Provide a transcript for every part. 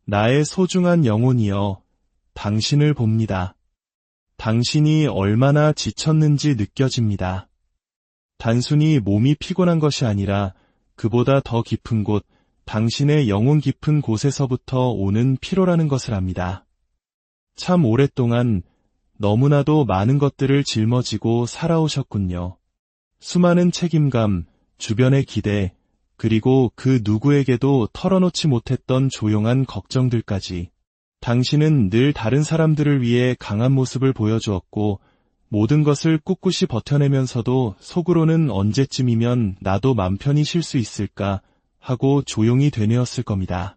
나의 소중한 영혼이여, 당신을 봅니다. 당신이 얼마나 지쳤는지 느껴집니다. 단순히 몸이 피곤한 것이 아니라 그보다 더 깊은 곳, 당신의 영혼 깊은 곳에서부터 오는 피로라는 것을 압니다. 참 오랫동안 너무나도 많은 것들을 짊어지고 살아오셨군요. 수많은 책임감, 주변의 기대, 그리고 그 누구에게도 털어놓지 못했던 조용한 걱정들까지. 당신은 늘 다른 사람들을 위해 강한 모습을 보여주었고 모든 것을 꿋꿋이 버텨내면서도 속으로는 언제쯤이면 나도 맘 편히 쉴 수 있을까 하고 조용히 되뇌었을 겁니다.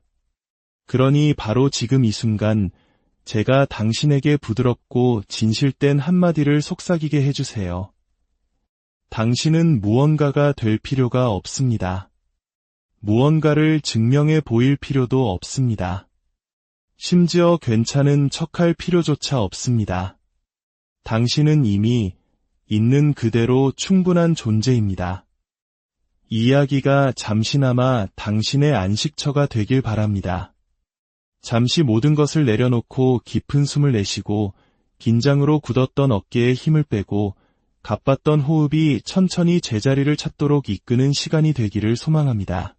그러니 바로 지금 이 순간 제가 당신에게 부드럽고 진실된 한마디를 속삭이게 해주세요. 당신은 무언가가 될 필요가 없습니다. 무언가를 증명해 보일 필요도 없습니다. 심지어 괜찮은 척할 필요조차 없습니다. 당신은 이미 있는 그대로 충분한 존재입니다. 이 이야기가 잠시나마 당신의 안식처가 되길 바랍니다. 잠시 모든 것을 내려놓고 깊은 숨을 내쉬고 긴장으로 굳었던 어깨에 힘을 빼고 가빴던 호흡이 천천히 제자리를 찾도록 이끄는 시간이 되기를 소망합니다.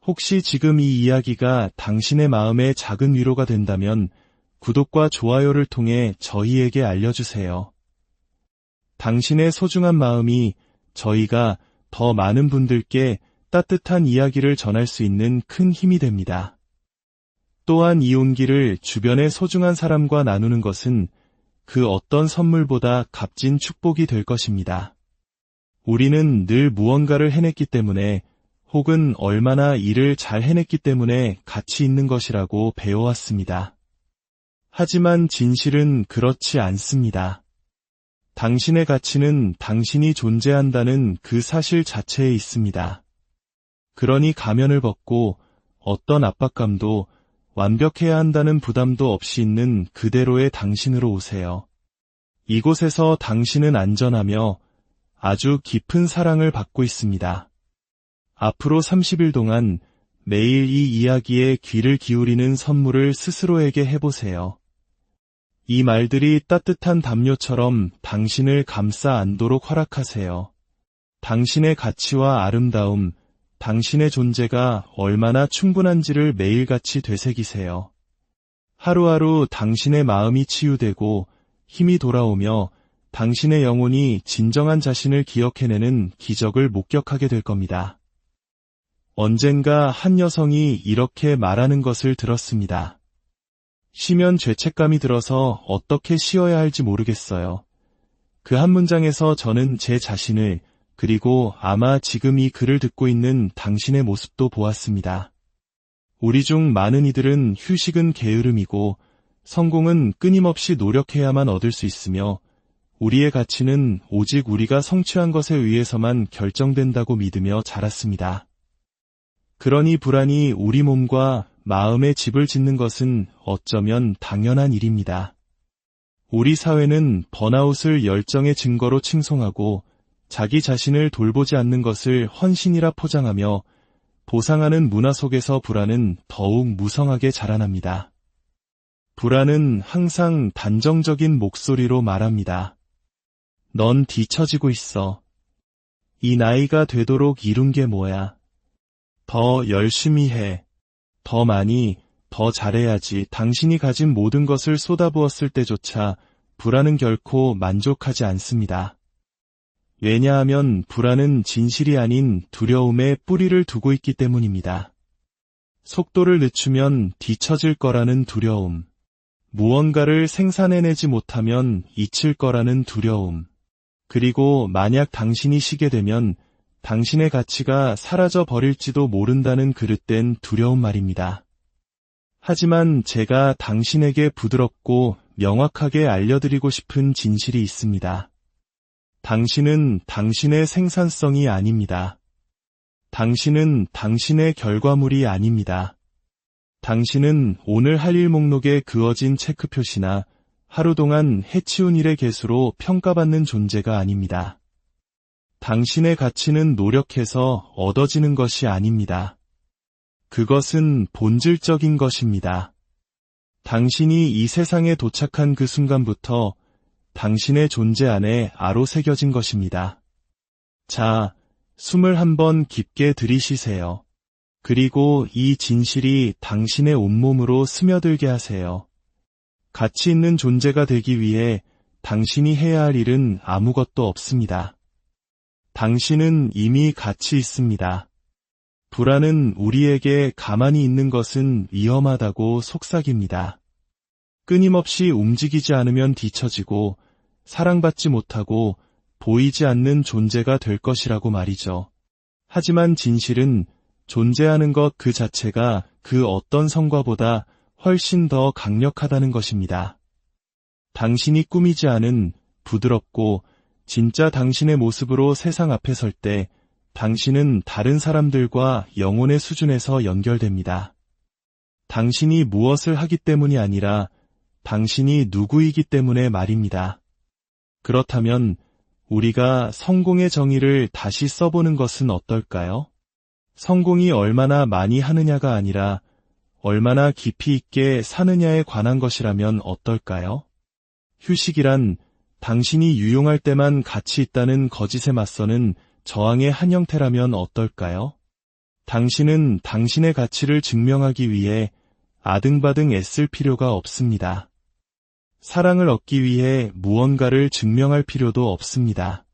혹시 지금 이 이야기가 당신의 마음에 작은 위로가 된다면 구독과 좋아요를 통해 저희에게 알려주세요. 당신의 소중한 마음이 저희가 더 많은 분들께 따뜻한 이야기를 전할 수 있는 큰 힘이 됩니다. 또한 이 온기를 주변의 소중한 사람과 나누는 것은 그 어떤 선물보다 값진 축복이 될 것입니다. 우리는 늘 무언가를 해냈기 때문에 혹은 얼마나 일을 잘 해냈기 때문에 가치 있는 것이라고 배워왔습니다. 하지만 진실은 그렇지 않습니다. 당신의 가치는 당신이 존재한다는 그 사실 자체에 있습니다. 그러니 가면을 벗고 어떤 압박감도 완벽해야 한다는 부담도 없이 있는 그대로의 당신으로 오세요. 이곳에서 당신은 안전하며 아주 깊은 사랑을 받고 있습니다. 앞으로 30일 동안 매일 이 이야기에 귀를 기울이는 선물을 스스로에게 해보세요. 이 말들이 따뜻한 담요처럼 당신을 감싸 안도록 허락하세요. 당신의 가치와 아름다움, 당신의 존재가 얼마나 충분한지를 매일같이 되새기세요. 하루하루 당신의 마음이 치유되고 힘이 돌아오며 당신의 영혼이 진정한 자신을 기억해내는 기적을 목격하게 될 겁니다. 언젠가 한 여성이 이렇게 말하는 것을 들었습니다. 쉬면 죄책감이 들어서 어떻게 쉬어야 할지 모르겠어요. 그 한 문장에서 저는 제 자신을 그리고 아마 지금 이 글을 듣고 있는 당신의 모습도 보았습니다. 우리 중 많은 이들은 휴식은 게으름이고 성공은 끊임없이 노력해야만 얻을 수 있으며 우리의 가치는 오직 우리가 성취한 것에 의해서만 결정된다고 믿으며 자랐습니다. 그러니 불안이 우리 몸과 마음의 집을 짓는 것은 어쩌면 당연한 일입니다. 우리 사회는 번아웃을 열정의 증거로 칭송하고 자기 자신을 돌보지 않는 것을 헌신이라 포장하며 보상하는 문화 속에서 불안은 더욱 무성하게 자라납니다. 불안은 항상 단정적인 목소리로 말합니다. 넌 뒤처지고 있어. 이 나이가 되도록 이룬 게 뭐야. 더 열심히 해. 더 많이, 더 잘해야지. 당신이 가진 모든 것을 쏟아부었을 때조차 불안은 결코 만족하지 않습니다. 왜냐하면 불안은 진실이 아닌 두려움에 뿌리를 두고 있기 때문입니다. 속도를 늦추면 뒤처질 거라는 두려움, 무언가를 생산해내지 못하면 잊힐 거라는 두려움, 그리고 만약 당신이 쉬게 되면 당신의 가치가 사라져 버릴지도 모른다는 그릇된 두려움 말입니다. 하지만 제가 당신에게 부드럽고 명확하게 알려드리고 싶은 진실이 있습니다. 당신은 당신의 생산성이 아닙니다. 당신은 당신의 결과물이 아닙니다. 당신은 오늘 할 일 목록에 그어진 체크표시나 하루 동안 해치운 일의 개수로 평가받는 존재가 아닙니다. 당신의 가치는 노력해서 얻어지는 것이 아닙니다. 그것은 본질적인 것입니다. 당신이 이 세상에 도착한 그 순간부터 당신의 존재 안에 아로새겨진 것입니다. 자, 숨을 한번 깊게 들이쉬세요. 그리고 이 진실이 당신의 온몸으로 스며들게 하세요. 가치 있는 존재가 되기 위해 당신이 해야 할 일은 아무것도 없습니다. 당신은 이미 가치 있습니다. 불안은 우리에게 가만히 있는 것은 위험하다고 속삭입니다. 끊임없이 움직이지 않으면 뒤처지고 사랑받지 못하고 보이지 않는 존재가 될 것이라고 말이죠. 하지만 진실은 존재하는 것 그 자체가 그 어떤 성과보다 훨씬 더 강력하다는 것입니다. 당신이 꾸미지 않은 부드럽고 진짜 당신의 모습으로 세상 앞에 설 때 당신은 다른 사람들과 영혼의 수준에서 연결됩니다. 당신이 무엇을 하기 때문이 아니라 당신이 누구이기 때문에 말입니다. 그렇다면 우리가 성공의 정의를 다시 써보는 것은 어떨까요? 성공이 얼마나 많이 하느냐가 아니라 얼마나 깊이 있게 사느냐에 관한 것이라면 어떨까요? 휴식이란 당신이 유용할 때만 가치 있다는 거짓에 맞서는 저항의 한 형태라면 어떨까요? 당신은 당신의 가치를 증명하기 위해 아등바등 애쓸 필요가 없습니다. 사랑을 얻기 위해 무언가를 증명할 필요도 없습니다.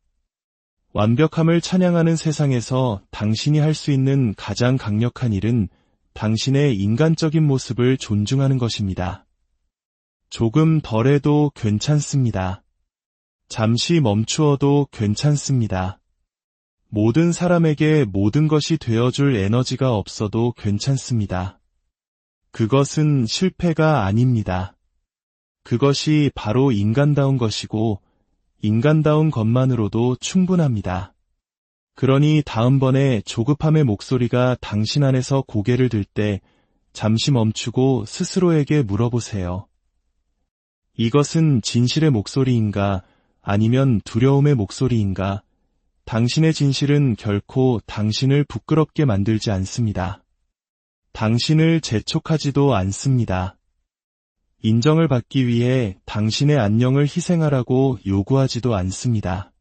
완벽함을 찬양하는 세상에서 당신이 할 수 있는 가장 강력한 일은 당신의 인간적인 모습을 존중하는 것입니다. 조금 덜해도 괜찮습니다. 잠시 멈추어도 괜찮습니다. 모든 사람에게 모든 것이 되어줄 에너지가 없어도 괜찮습니다. 그것은 실패가 아닙니다. 그것이 바로 인간다운 것이고 인간다운 것만으로도 충분합니다. 그러니 다음번에 조급함의 목소리가 당신 안에서 고개를 들 때 잠시 멈추고 스스로에게 물어보세요. 이것은 진실의 목소리인가 아니면 두려움의 목소리인가? 당신의 진실은 결코 당신을 부끄럽게 만들지 않습니다. 당신을 재촉하지도 않습니다. 인정을 받기 위해 당신의 안녕을 희생하라고 요구하지도 않습니다.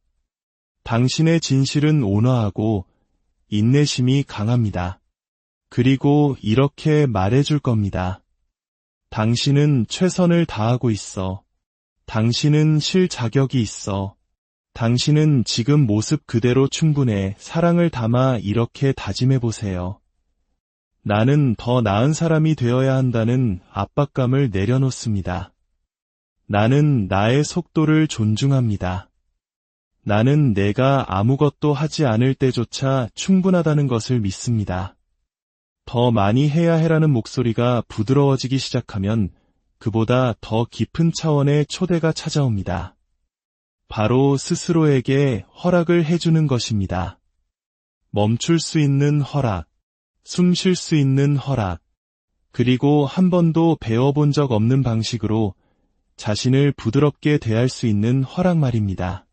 당신의 진실은 온화하고 인내심이 강합니다. 그리고 이렇게 말해줄 겁니다. 당신은 최선을 다하고 있어. 당신은 쉴 자격이 있어. 당신은 지금 모습 그대로 충분해. 사랑을 담아 이렇게 다짐해보세요. 나는 더 나은 사람이 되어야 한다는 압박감을 내려놓습니다. 나는 나의 속도를 존중합니다. 나는 내가 아무것도 하지 않을 때조차 충분하다는 것을 믿습니다. 더 많이 해야 해라는 목소리가 부드러워지기 시작하면 그보다 더 깊은 차원의 초대가 찾아옵니다. 바로 스스로에게 허락을 해주는 것입니다. 멈출 수 있는 허락, 숨 쉴 수 있는 허락, 그리고 한 번도 배워본 적 없는 방식으로 자신을 부드럽게 대할 수 있는 허락 말입니다.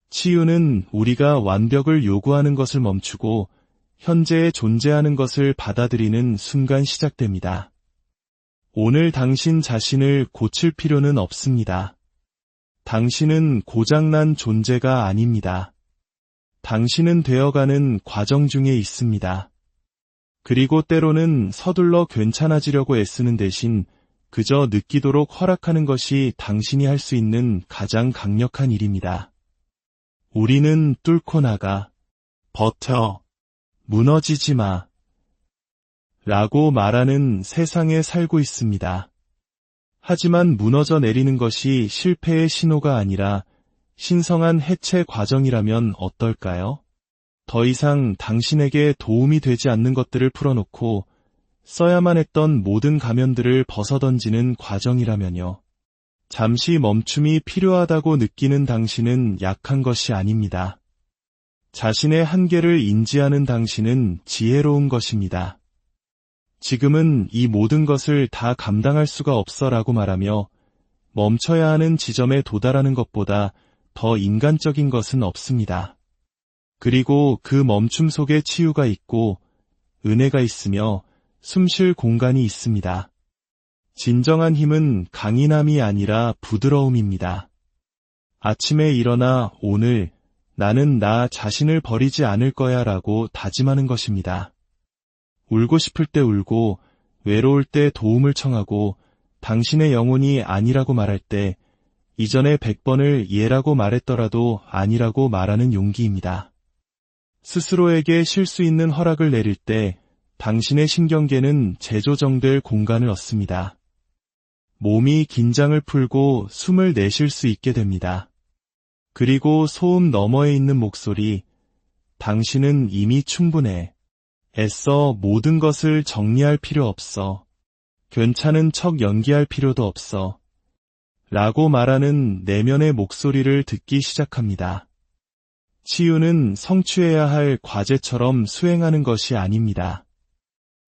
치유는 우리가 완벽을 요구하는 것을 멈추고 현재에 존재하는 것을 받아들이는 순간 시작됩니다. 오늘 당신 자신을 고칠 필요는 없습니다. 당신은 고장난 존재가 아닙니다. 당신은 되어가는 과정 중에 있습니다. 그리고 때로는 서둘러 괜찮아지려고 애쓰는 대신 그저 느끼도록 허락하는 것이 당신이 할 수 있는 가장 강력한 일입니다. 우리는 뚫고 나가, 버텨, 무너지지 마, 라고 말하는 세상에 살고 있습니다. 하지만 무너져 내리는 것이 실패의 신호가 아니라 신성한 해체 과정이라면 어떨까요? 더 이상 당신에게 도움이 되지 않는 것들을 풀어놓고 써야만 했던 모든 가면들을 벗어던지는 과정이라면요. 잠시 멈춤이 필요하다고 느끼는 당신은 약한 것이 아닙니다. 자신의 한계를 인지하는 당신은 지혜로운 것입니다. 지금은 이 모든 것을 다 감당할 수가 없어라고 말하며 멈춰야 하는 지점에 도달하는 것보다 더 인간적인 것은 없습니다. 그리고 그 멈춤 속에 치유가 있고 은혜가 있으며 숨 쉴 공간이 있습니다. 진정한 힘은 강인함이 아니라 부드러움입니다. 아침에 일어나 오늘 나는 나 자신을 버리지 않을 거야 라고 다짐하는 것입니다. 울고 싶을 때 울고 외로울 때 도움을 청하고 당신의 영혼이 아니라고 말할 때 이전에 100번을 예라고 말했더라도 아니라고 말하는 용기입니다. 스스로에게 쉴 수 있는 허락을 내릴 때 당신의 신경계는 재조정될 공간을 얻습니다. 몸이 긴장을 풀고 숨을 내쉴 수 있게 됩니다. 그리고 소음 너머에 있는 목소리, 당신은 이미 충분해. 애써 모든 것을 정리할 필요 없어. 괜찮은 척 연기할 필요도 없어. 라고 말하는 내면의 목소리를 듣기 시작합니다. 치유는 성취해야 할 과제처럼 수행하는 것이 아닙니다.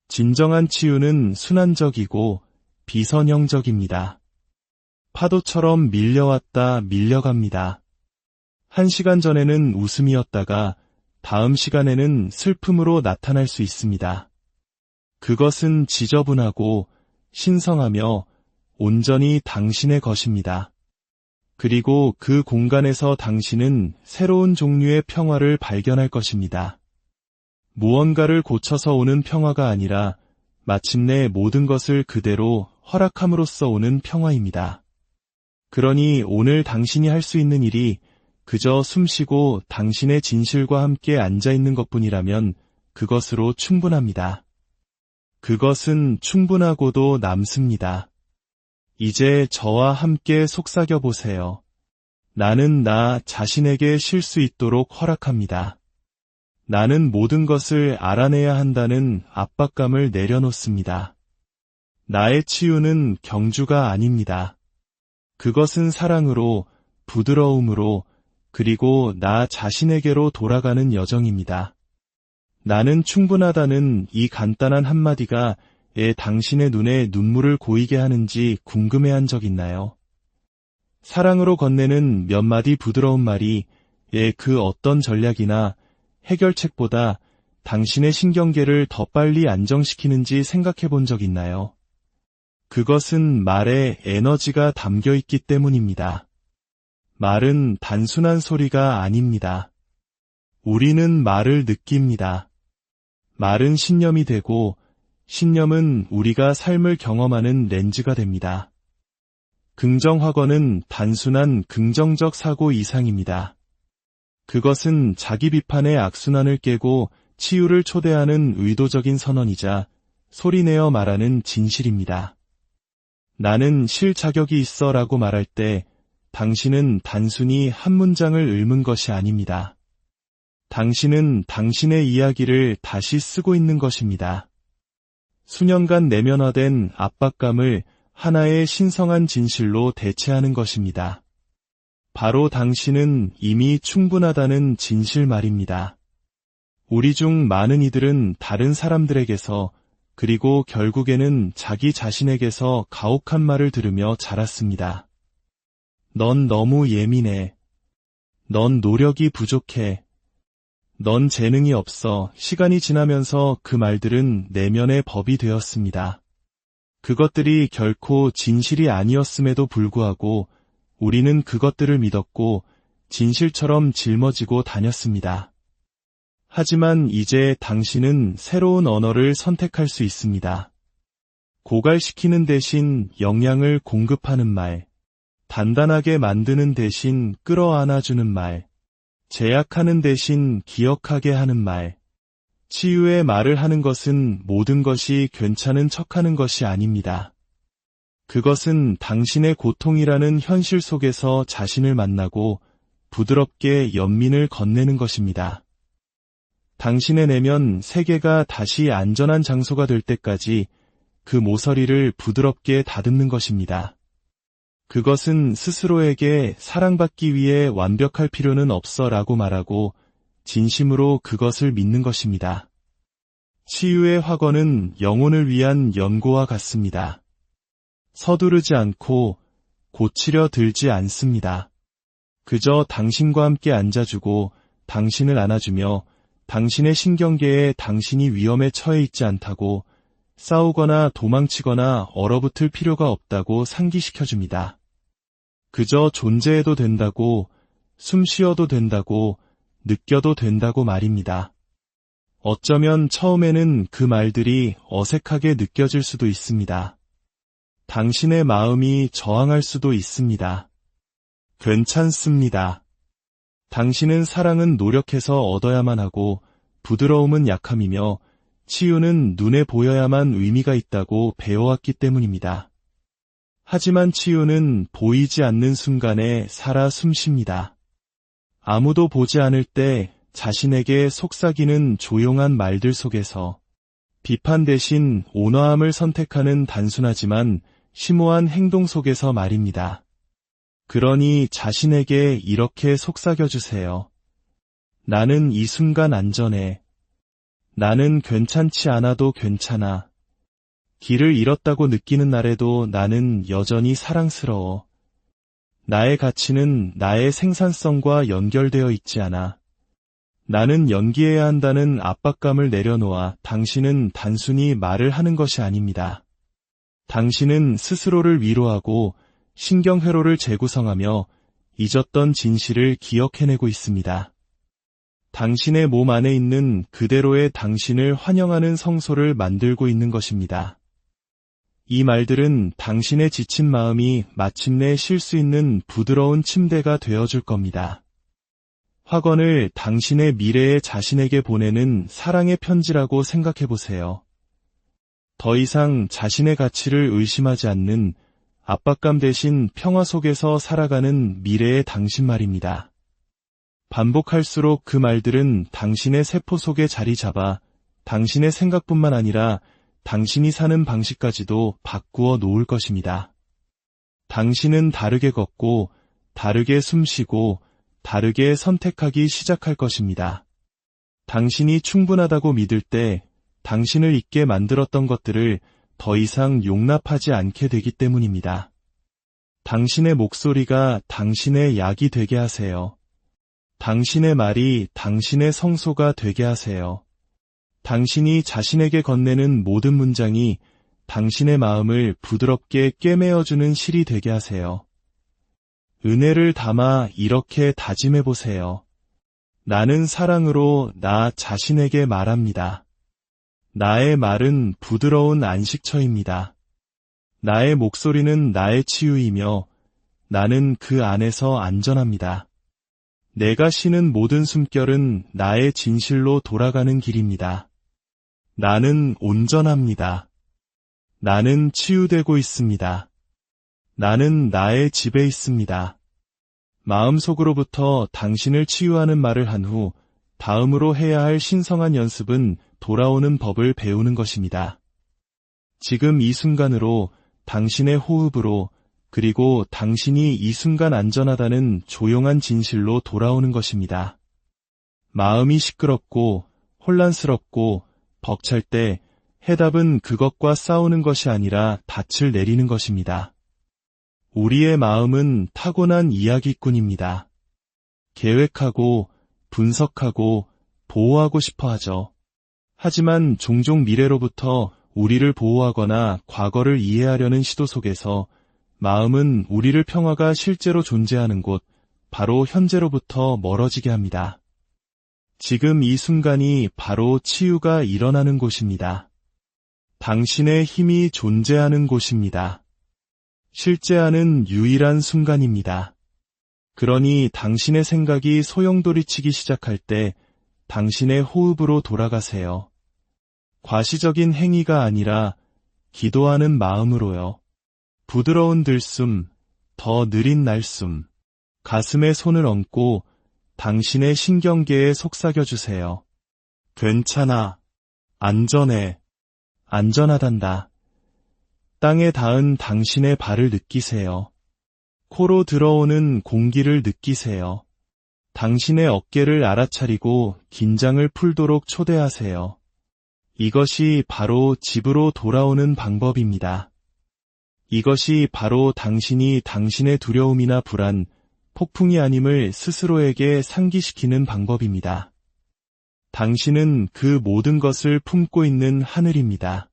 진정한 치유는 순환적이고 비선형적입니다. 파도처럼 밀려왔다 밀려갑니다. 1시간 전에는 웃음이었다가 다음 시간에는 슬픔으로 나타날 수 있습니다. 그것은 지저분하고 신성하며 온전히 당신의 것입니다. 그리고 그 공간에서 당신은 새로운 종류의 평화를 발견할 것입니다. 무언가를 고쳐서 오는 평화가 아니라 마침내 모든 것을 그대로 허락함으로써 오는 평화입니다. 그러니 오늘 당신이 할 수 있는 일이 그저 숨쉬고 당신의 진실과 함께 앉아있는 것뿐이라면 그것으로 충분합니다. 그것은 충분하고도 남습니다. 이제 저와 함께 속삭여 보세요. 나는 나 자신에게 쉴 수 있도록 허락합니다. 나는 모든 것을 알아내야 한다는 압박감을 내려놓습니다. 나의 치유는 경주가 아닙니다. 그것은 사랑으로, 부드러움으로, 그리고 나 자신에게로 돌아가는 여정입니다. 나는 충분하다는 이 간단한 한마디가 당신의 눈에 눈물을 고이게 하는지 궁금해한 적 있나요? 사랑으로 건네는 몇 마디 부드러운 말이 그 어떤 전략이나 해결책보다 당신의 신경계를 더 빨리 안정시키는지 생각해 본 적 있나요? 그것은 말에 에너지가 담겨 있기 때문입니다. 말은 단순한 소리가 아닙니다. 우리는 말을 느낍니다. 말은 신념이 되고 신념은 우리가 삶을 경험하는 렌즈가 됩니다. 긍정확언은 단순한 긍정적 사고 이상입니다. 그것은 자기 비판의 악순환을 깨고 치유를 초대하는 의도적인 선언이자 소리내어 말하는 진실입니다. 나는 쉴 자격이 있어 라고 말할 때 당신은 단순히 한 문장을 읊은 것이 아닙니다. 당신은 당신의 이야기를 다시 쓰고 있는 것입니다. 수년간 내면화된 압박감을 하나의 신성한 진실로 대체하는 것입니다. 바로 당신은 이미 충분하다는 진실 말입니다. 우리 중 많은 이들은 다른 사람들에게서 그리고 결국에는 자기 자신에게서 가혹한 말을 들으며 자랐습니다. 넌 너무 예민해. 넌 노력이 부족해. 넌 재능이 없어. 시간이 지나면서 그 말들은 내면의 법이 되었습니다. 그것들이 결코 진실이 아니었음에도 불구하고 우리는 그것들을 믿었고 진실처럼 짊어지고 다녔습니다. 하지만 이제 당신은 새로운 언어를 선택할 수 있습니다. 고갈시키는 대신 영양을 공급하는 말, 단단하게 만드는 대신 끌어안아주는 말, 제약하는 대신 기억하게 하는 말. 치유의 말을 하는 것은 모든 것이 괜찮은 척하는 것이 아닙니다. 그것은 당신의 고통이라는 현실 속에서 자신을 만나고 부드럽게 연민을 건네는 것입니다. 당신의 내면 세계가 다시 안전한 장소가 될 때까지 그 모서리를 부드럽게 다듬는 것입니다. 그것은 스스로에게 사랑받기 위해 완벽할 필요는 없어 라고 말하고 진심으로 그것을 믿는 것입니다. 치유의 확언은 영혼을 위한 연고와 같습니다. 서두르지 않고 고치려 들지 않습니다. 그저 당신과 함께 앉아주고 당신을 안아주며 당신의 신경계에 당신이 위험에 처해 있지 않다고 싸우거나 도망치거나 얼어붙을 필요가 없다고 상기시켜줍니다. 그저 존재해도 된다고, 숨 쉬어도 된다고, 느껴도 된다고 말입니다. 어쩌면 처음에는 그 말들이 어색하게 느껴질 수도 있습니다. 당신의 마음이 저항할 수도 있습니다. 괜찮습니다. 당신은 사랑은 노력해서 얻어야만 하고 부드러움은 약함이며 치유는 눈에 보여야만 의미가 있다고 배워왔기 때문입니다. 하지만 치유는 보이지 않는 순간에 살아 숨쉽니다. 아무도 보지 않을 때 자신에게 속삭이는 조용한 말들 속에서 비판 대신 온화함을 선택하는 단순하지만 심오한 행동 속에서 말입니다. 그러니 자신에게 이렇게 속삭여주세요. 나는 이 순간 안전해. 나는 괜찮지 않아도 괜찮아. 길을 잃었다고 느끼는 날에도 나는 여전히 사랑스러워. 나의 가치는 나의 생산성과 연결되어 있지 않아. 나는 연기해야 한다는 압박감을 내려놓아 당신은 단순히 말을 하는 것이 아닙니다. 당신은 스스로를 위로하고 신경회로를 재구성하며 잊었던 진실을 기억해내고 있습니다. 당신의 몸 안에 있는 그대로의 당신을 환영하는 성소를 만들고 있는 것입니다. 이 말들은 당신의 지친 마음이 마침내 쉴 수 있는 부드러운 침대가 되어줄 겁니다. 확언을 당신의 미래의 자신에게 보내는 사랑의 편지라고 생각해보세요. 더 이상 자신의 가치를 의심하지 않는 압박감 대신 평화 속에서 살아가는 미래의 당신 말입니다. 반복할수록 그 말들은 당신의 세포 속에 자리 잡아 당신의 생각뿐만 아니라 당신이 사는 방식까지도 바꾸어 놓을 것입니다. 당신은 다르게 걷고, 다르게 숨쉬고, 다르게 선택하기 시작할 것입니다. 당신이 충분하다고 믿을 때 당신을 잊게 만들었던 것들을 더 이상 용납하지 않게 되기 때문입니다. 당신의 목소리가 당신의 약이 되게 하세요. 당신의 말이 당신의 성소가 되게 하세요. 당신이 자신에게 건네는 모든 문장이 당신의 마음을 부드럽게 꿰매어주는 실이 되게 하세요. 은혜를 담아 이렇게 다짐해보세요. 나는 사랑으로 나 자신에게 말합니다. 나의 말은 부드러운 안식처입니다. 나의 목소리는 나의 치유이며 나는 그 안에서 안전합니다. 내가 쉬는 모든 숨결은 나의 진실로 돌아가는 길입니다. 나는 온전합니다. 나는 치유되고 있습니다. 나는 나의 집에 있습니다. 마음속으로부터 당신을 치유하는 말을 한 후 다음으로 해야 할 신성한 연습은 돌아오는 법을 배우는 것입니다. 지금 이 순간으로 당신의 호흡으로 그리고 당신이 이 순간 안전하다는 조용한 진실로 돌아오는 것입니다. 마음이 시끄럽고 혼란스럽고 벅찰 때 해답은 그것과 싸우는 것이 아니라 닻을 내리는 것입니다. 우리의 마음은 타고난 이야기꾼입니다. 계획하고 분석하고 보호하고 싶어 하죠. 하지만 종종 미래로부터 우리를 보호하거나 과거를 이해하려는 시도 속에서 마음은 우리를 평화가 실제로 존재하는 곳, 바로 현재로부터 멀어지게 합니다. 지금 이 순간이 바로 치유가 일어나는 곳입니다. 당신의 힘이 존재하는 곳입니다. 실제하는 유일한 순간입니다. 그러니 당신의 생각이 소용돌이치기 시작할 때 당신의 호흡으로 돌아가세요. 과시적인 행위가 아니라 기도하는 마음으로요. 부드러운 들숨, 더 느린 날숨, 가슴에 손을 얹고 당신의 신경계에 속삭여주세요. 괜찮아. 안전해. 안전하단다. 땅에 닿은 당신의 발을 느끼세요. 코로 들어오는 공기를 느끼세요. 당신의 어깨를 알아차리고 긴장을 풀도록 초대하세요. 이것이 바로 집으로 돌아오는 방법입니다. 이것이 바로 당신이 당신의 두려움이나 불안, 폭풍이 아님을 스스로에게 상기시키는 방법입니다. 당신은 그 모든 것을 품고 있는 하늘입니다.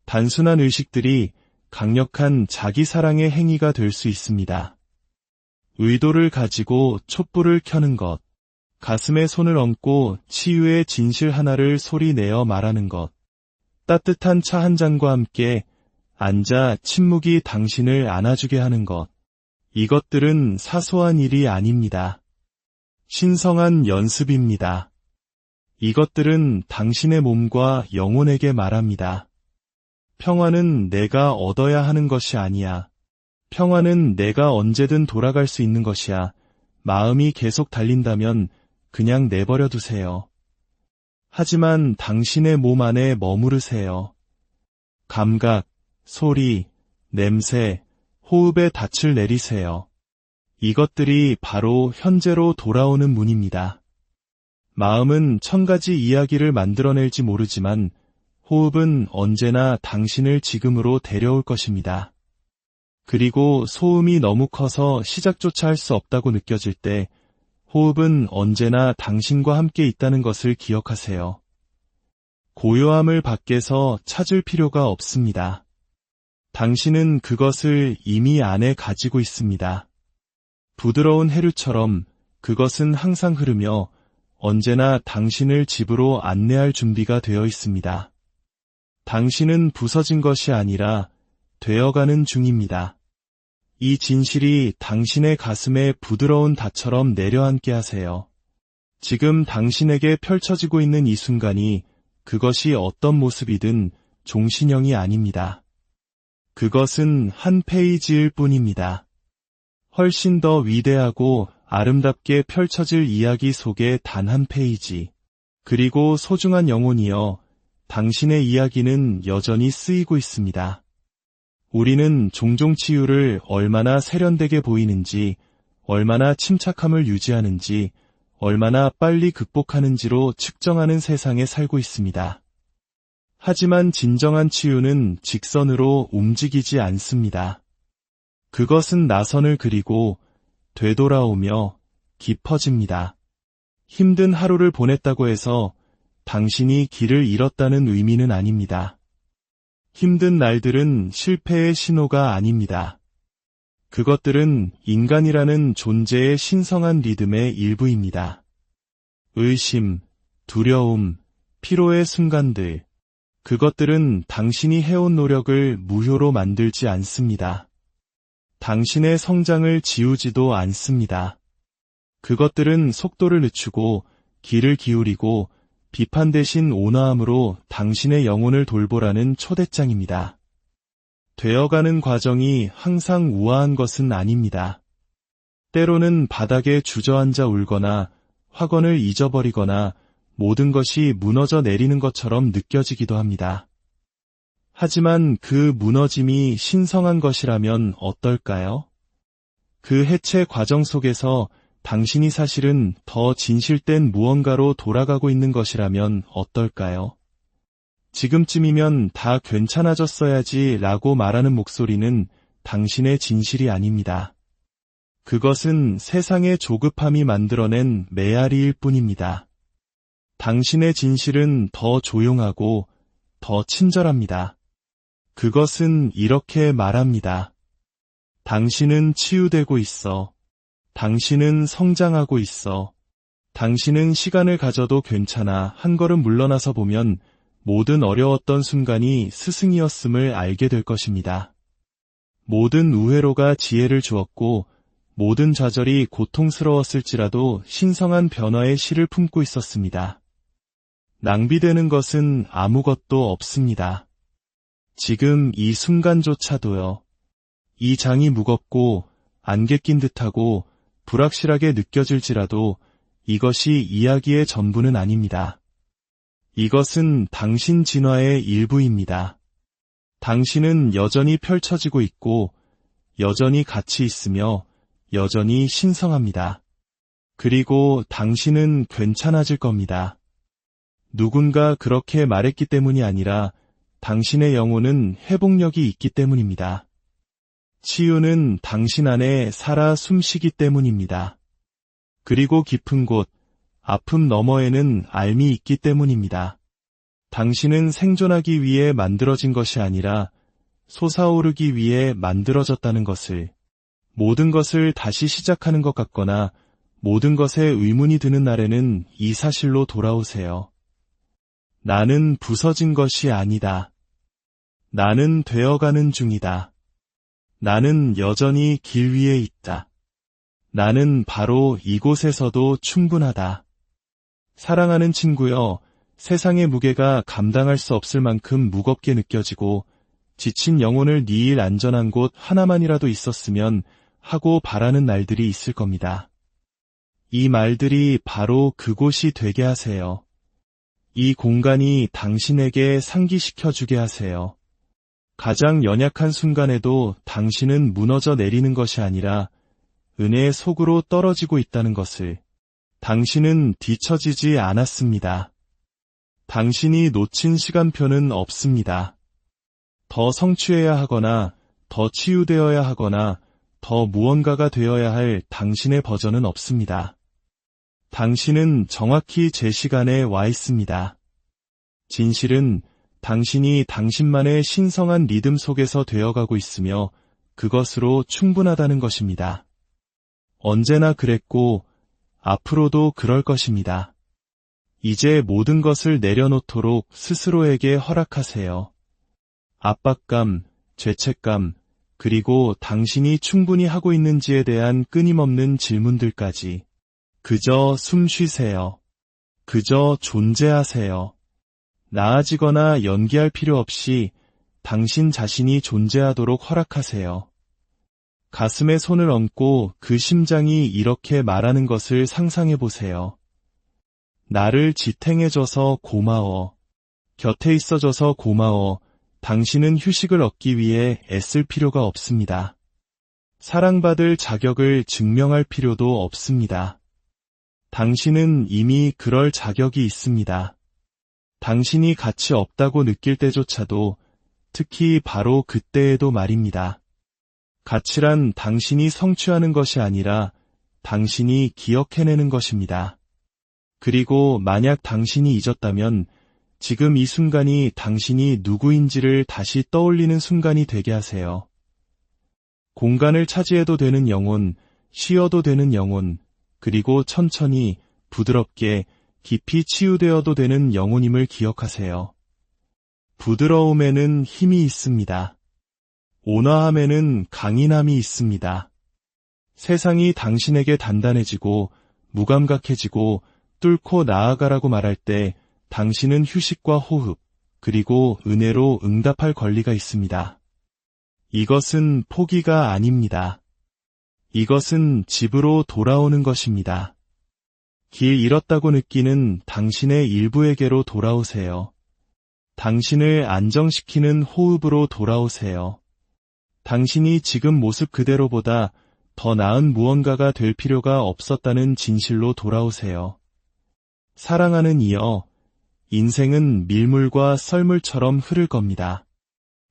단순한 의식들이 강력한 자기 사랑의 행위가 될 수 있습니다. 의도를 가지고 촛불을 켜는 것, 가슴에 손을 얹고 치유의 진실 하나를 소리내어 말하는 것, 따뜻한 차 한 잔과 함께 앉아 침묵이 당신을 안아주게 하는 것, 이것들은 사소한 일이 아닙니다. 신성한 연습입니다. 이것들은 당신의 몸과 영혼에게 말합니다. 평화는 내가 얻어야 하는 것이 아니야. 평화는 내가 언제든 돌아갈 수 있는 것이야. 마음이 계속 달린다면 그냥 내버려 두세요. 하지만 당신의 몸 안에 머무르세요. 감각, 소리, 냄새, 호흡에 닻을 내리세요. 이것들이 바로 현재로 돌아오는 문입니다. 마음은 1000가지 이야기를 만들어낼지 모르지만 호흡은 언제나 당신을 지금으로 데려올 것입니다. 그리고 소음이 너무 커서 시작조차 할 수 없다고 느껴질 때 호흡은 언제나 당신과 함께 있다는 것을 기억하세요. 고요함을 밖에서 찾을 필요가 없습니다. 당신은 그것을 이미 안에 가지고 있습니다. 부드러운 해류처럼 그것은 항상 흐르며 언제나 당신을 집으로 안내할 준비가 되어 있습니다. 당신은 부서진 것이 아니라 되어가는 중입니다. 이 진실이 당신의 가슴에 부드러운 닷처럼 내려앉게 하세요. 지금 당신에게 펼쳐지고 있는 이 순간이 그것이 어떤 모습이든 종신형이 아닙니다. 그것은 한 페이지일 뿐입니다. 훨씬 더 위대하고 아름답게 펼쳐질 이야기 속의 단 한 페이지. 그리고 소중한 영혼이여, 당신의 이야기는 여전히 쓰이고 있습니다. 우리는 종종 치유를 얼마나 세련되게 보이는지, 얼마나 침착함을 유지하는지, 얼마나 빨리 극복하는지로 측정하는 세상에 살고 있습니다. 하지만 진정한 치유는 직선으로 움직이지 않습니다. 그것은 나선을 그리고 되돌아오며 깊어집니다. 힘든 하루를 보냈다고 해서 당신이 길을 잃었다는 의미는 아닙니다. 힘든 날들은 실패의 신호가 아닙니다. 그것들은 인간이라는 존재의 신성한 리듬의 일부입니다. 의심, 두려움, 피로의 순간들, 그것들은 당신이 해온 노력을 무효로 만들지 않습니다. 당신의 성장을 지우지도 않습니다. 그것들은 속도를 늦추고 길을 기울이고 비판 대신 온화함으로 당신의 영혼을 돌보라는 초대장입니다. 되어가는 과정이 항상 우아한 것은 아닙니다. 때로는 바닥에 주저앉아 울거나 확언을 잊어버리거나 모든 것이 무너져 내리는 것처럼 느껴지기도 합니다. 하지만 그 무너짐이 신성한 것이라면 어떨까요? 그 해체 과정 속에서 당신이 사실은 더 진실된 무언가로 돌아가고 있는 것이라면 어떨까요? 지금쯤이면 다 괜찮아졌어야지 라고 말하는 목소리는 당신의 진실이 아닙니다. 그것은 세상의 조급함이 만들어낸 메아리일 뿐입니다. 당신의 진실은 더 조용하고 더 친절합니다. 그것은 이렇게 말합니다. 당신은 치유되고 있어. 당신은 성장하고 있어. 당신은 시간을 가져도 괜찮아. 한 걸음 물러나서 보면 모든 어려웠던 순간이 스승이었음을 알게 될 것입니다. 모든 우회로가 지혜를 주었고 모든 좌절이 고통스러웠을지라도 신성한 변화의 씨를 품고 있었습니다. 낭비되는 것은 아무것도 없습니다. 지금 이 순간조차도요. 이 장이 무겁고 안개 낀 듯하고 불확실하게 느껴질지라도 이것이 이야기의 전부는 아닙니다. 이것은 당신 진화의 일부입니다. 당신은 여전히 펼쳐지고 있고 여전히 가치 있으며 여전히 신성합니다. 그리고 당신은 괜찮아질 겁니다. 누군가 그렇게 말했기 때문이 아니라 당신의 영혼은 회복력이 있기 때문입니다. 치유는 당신 안에 살아 숨쉬기 때문입니다. 그리고 깊은 곳, 아픔 너머에는 알미 있기 때문입니다. 당신은 생존하기 위해 만들어진 것이 아니라 솟아오르기 위해 만들어졌다는 것을, 모든 것을 다시 시작하는 것 같거나 모든 것에 의문이 드는 날에는 이 사실로 돌아오세요. 나는 부서진 것이 아니다. 나는 되어가는 중이다. 나는 여전히 길 위에 있다. 나는 바로 이곳에서도 충분하다. 사랑하는 친구여, 세상의 무게가 감당할 수 없을 만큼 무겁게 느껴지고 지친 영혼을 네 일 안전한 곳 하나만이라도 있었으면 하고 바라는 날들이 있을 겁니다. 이 말들이 바로 그곳이 되게 하세요. 이 공간이 당신에게 상기시켜주게 하세요. 가장 연약한 순간에도 당신은 무너져 내리는 것이 아니라 은혜의 속으로 떨어지고 있다는 것을, 당신은 뒤처지지 않았습니다. 당신이 놓친 시간표는 없습니다. 더 성취해야 하거나 더 치유되어야 하거나 더 무언가가 되어야 할 당신의 버전은 없습니다. 당신은 정확히 제 시간에 와 있습니다. 진실은 당신이 당신만의 신성한 리듬 속에서 되어가고 있으며 그것으로 충분하다는 것입니다. 언제나 그랬고 앞으로도 그럴 것입니다. 이제 모든 것을 내려놓도록 스스로에게 허락하세요. 압박감, 죄책감, 그리고 당신이 충분히 하고 있는지에 대한 끊임없는 질문들까지. 그저 숨 쉬세요. 그저 존재하세요. 나아지거나 연기할 필요 없이 당신 자신이 존재하도록 허락하세요. 가슴에 손을 얹고 그 심장이 이렇게 말하는 것을 상상해 보세요. 나를 지탱해줘서 고마워. 곁에 있어줘서 고마워. 당신은 휴식을 얻기 위해 애쓸 필요가 없습니다. 사랑받을 자격을 증명할 필요도 없습니다. 당신은 이미 그럴 자격이 있습니다. 당신이 가치 없다고 느낄 때조차도, 특히 바로 그때에도 말입니다. 가치란 당신이 성취하는 것이 아니라 당신이 기억해내는 것입니다. 그리고 만약 당신이 잊었다면 지금 이 순간이 당신이 누구인지를 다시 떠올리는 순간이 되게 하세요. 공간을 차지해도 되는 영혼, 쉬어도 되는 영혼, 그리고 천천히, 부드럽게, 깊이 치유되어도 되는 영혼임을 기억하세요. 부드러움에는 힘이 있습니다. 온화함에는 강인함이 있습니다. 세상이 당신에게 단단해지고 무감각해지고 뚫고 나아가라고 말할 때 당신은 휴식과 호흡, 그리고 은혜로 응답할 권리가 있습니다. 이것은 포기가 아닙니다. 이것은 집으로 돌아오는 것입니다. 길 잃었다고 느끼는 당신의 일부에게로 돌아오세요. 당신을 안정시키는 호흡으로 돌아오세요. 당신이 지금 모습 그대로보다 더 나은 무언가가 될 필요가 없었다는 진실로 돌아오세요. 사랑하는 이여, 인생은 밀물과 썰물처럼 흐를 겁니다.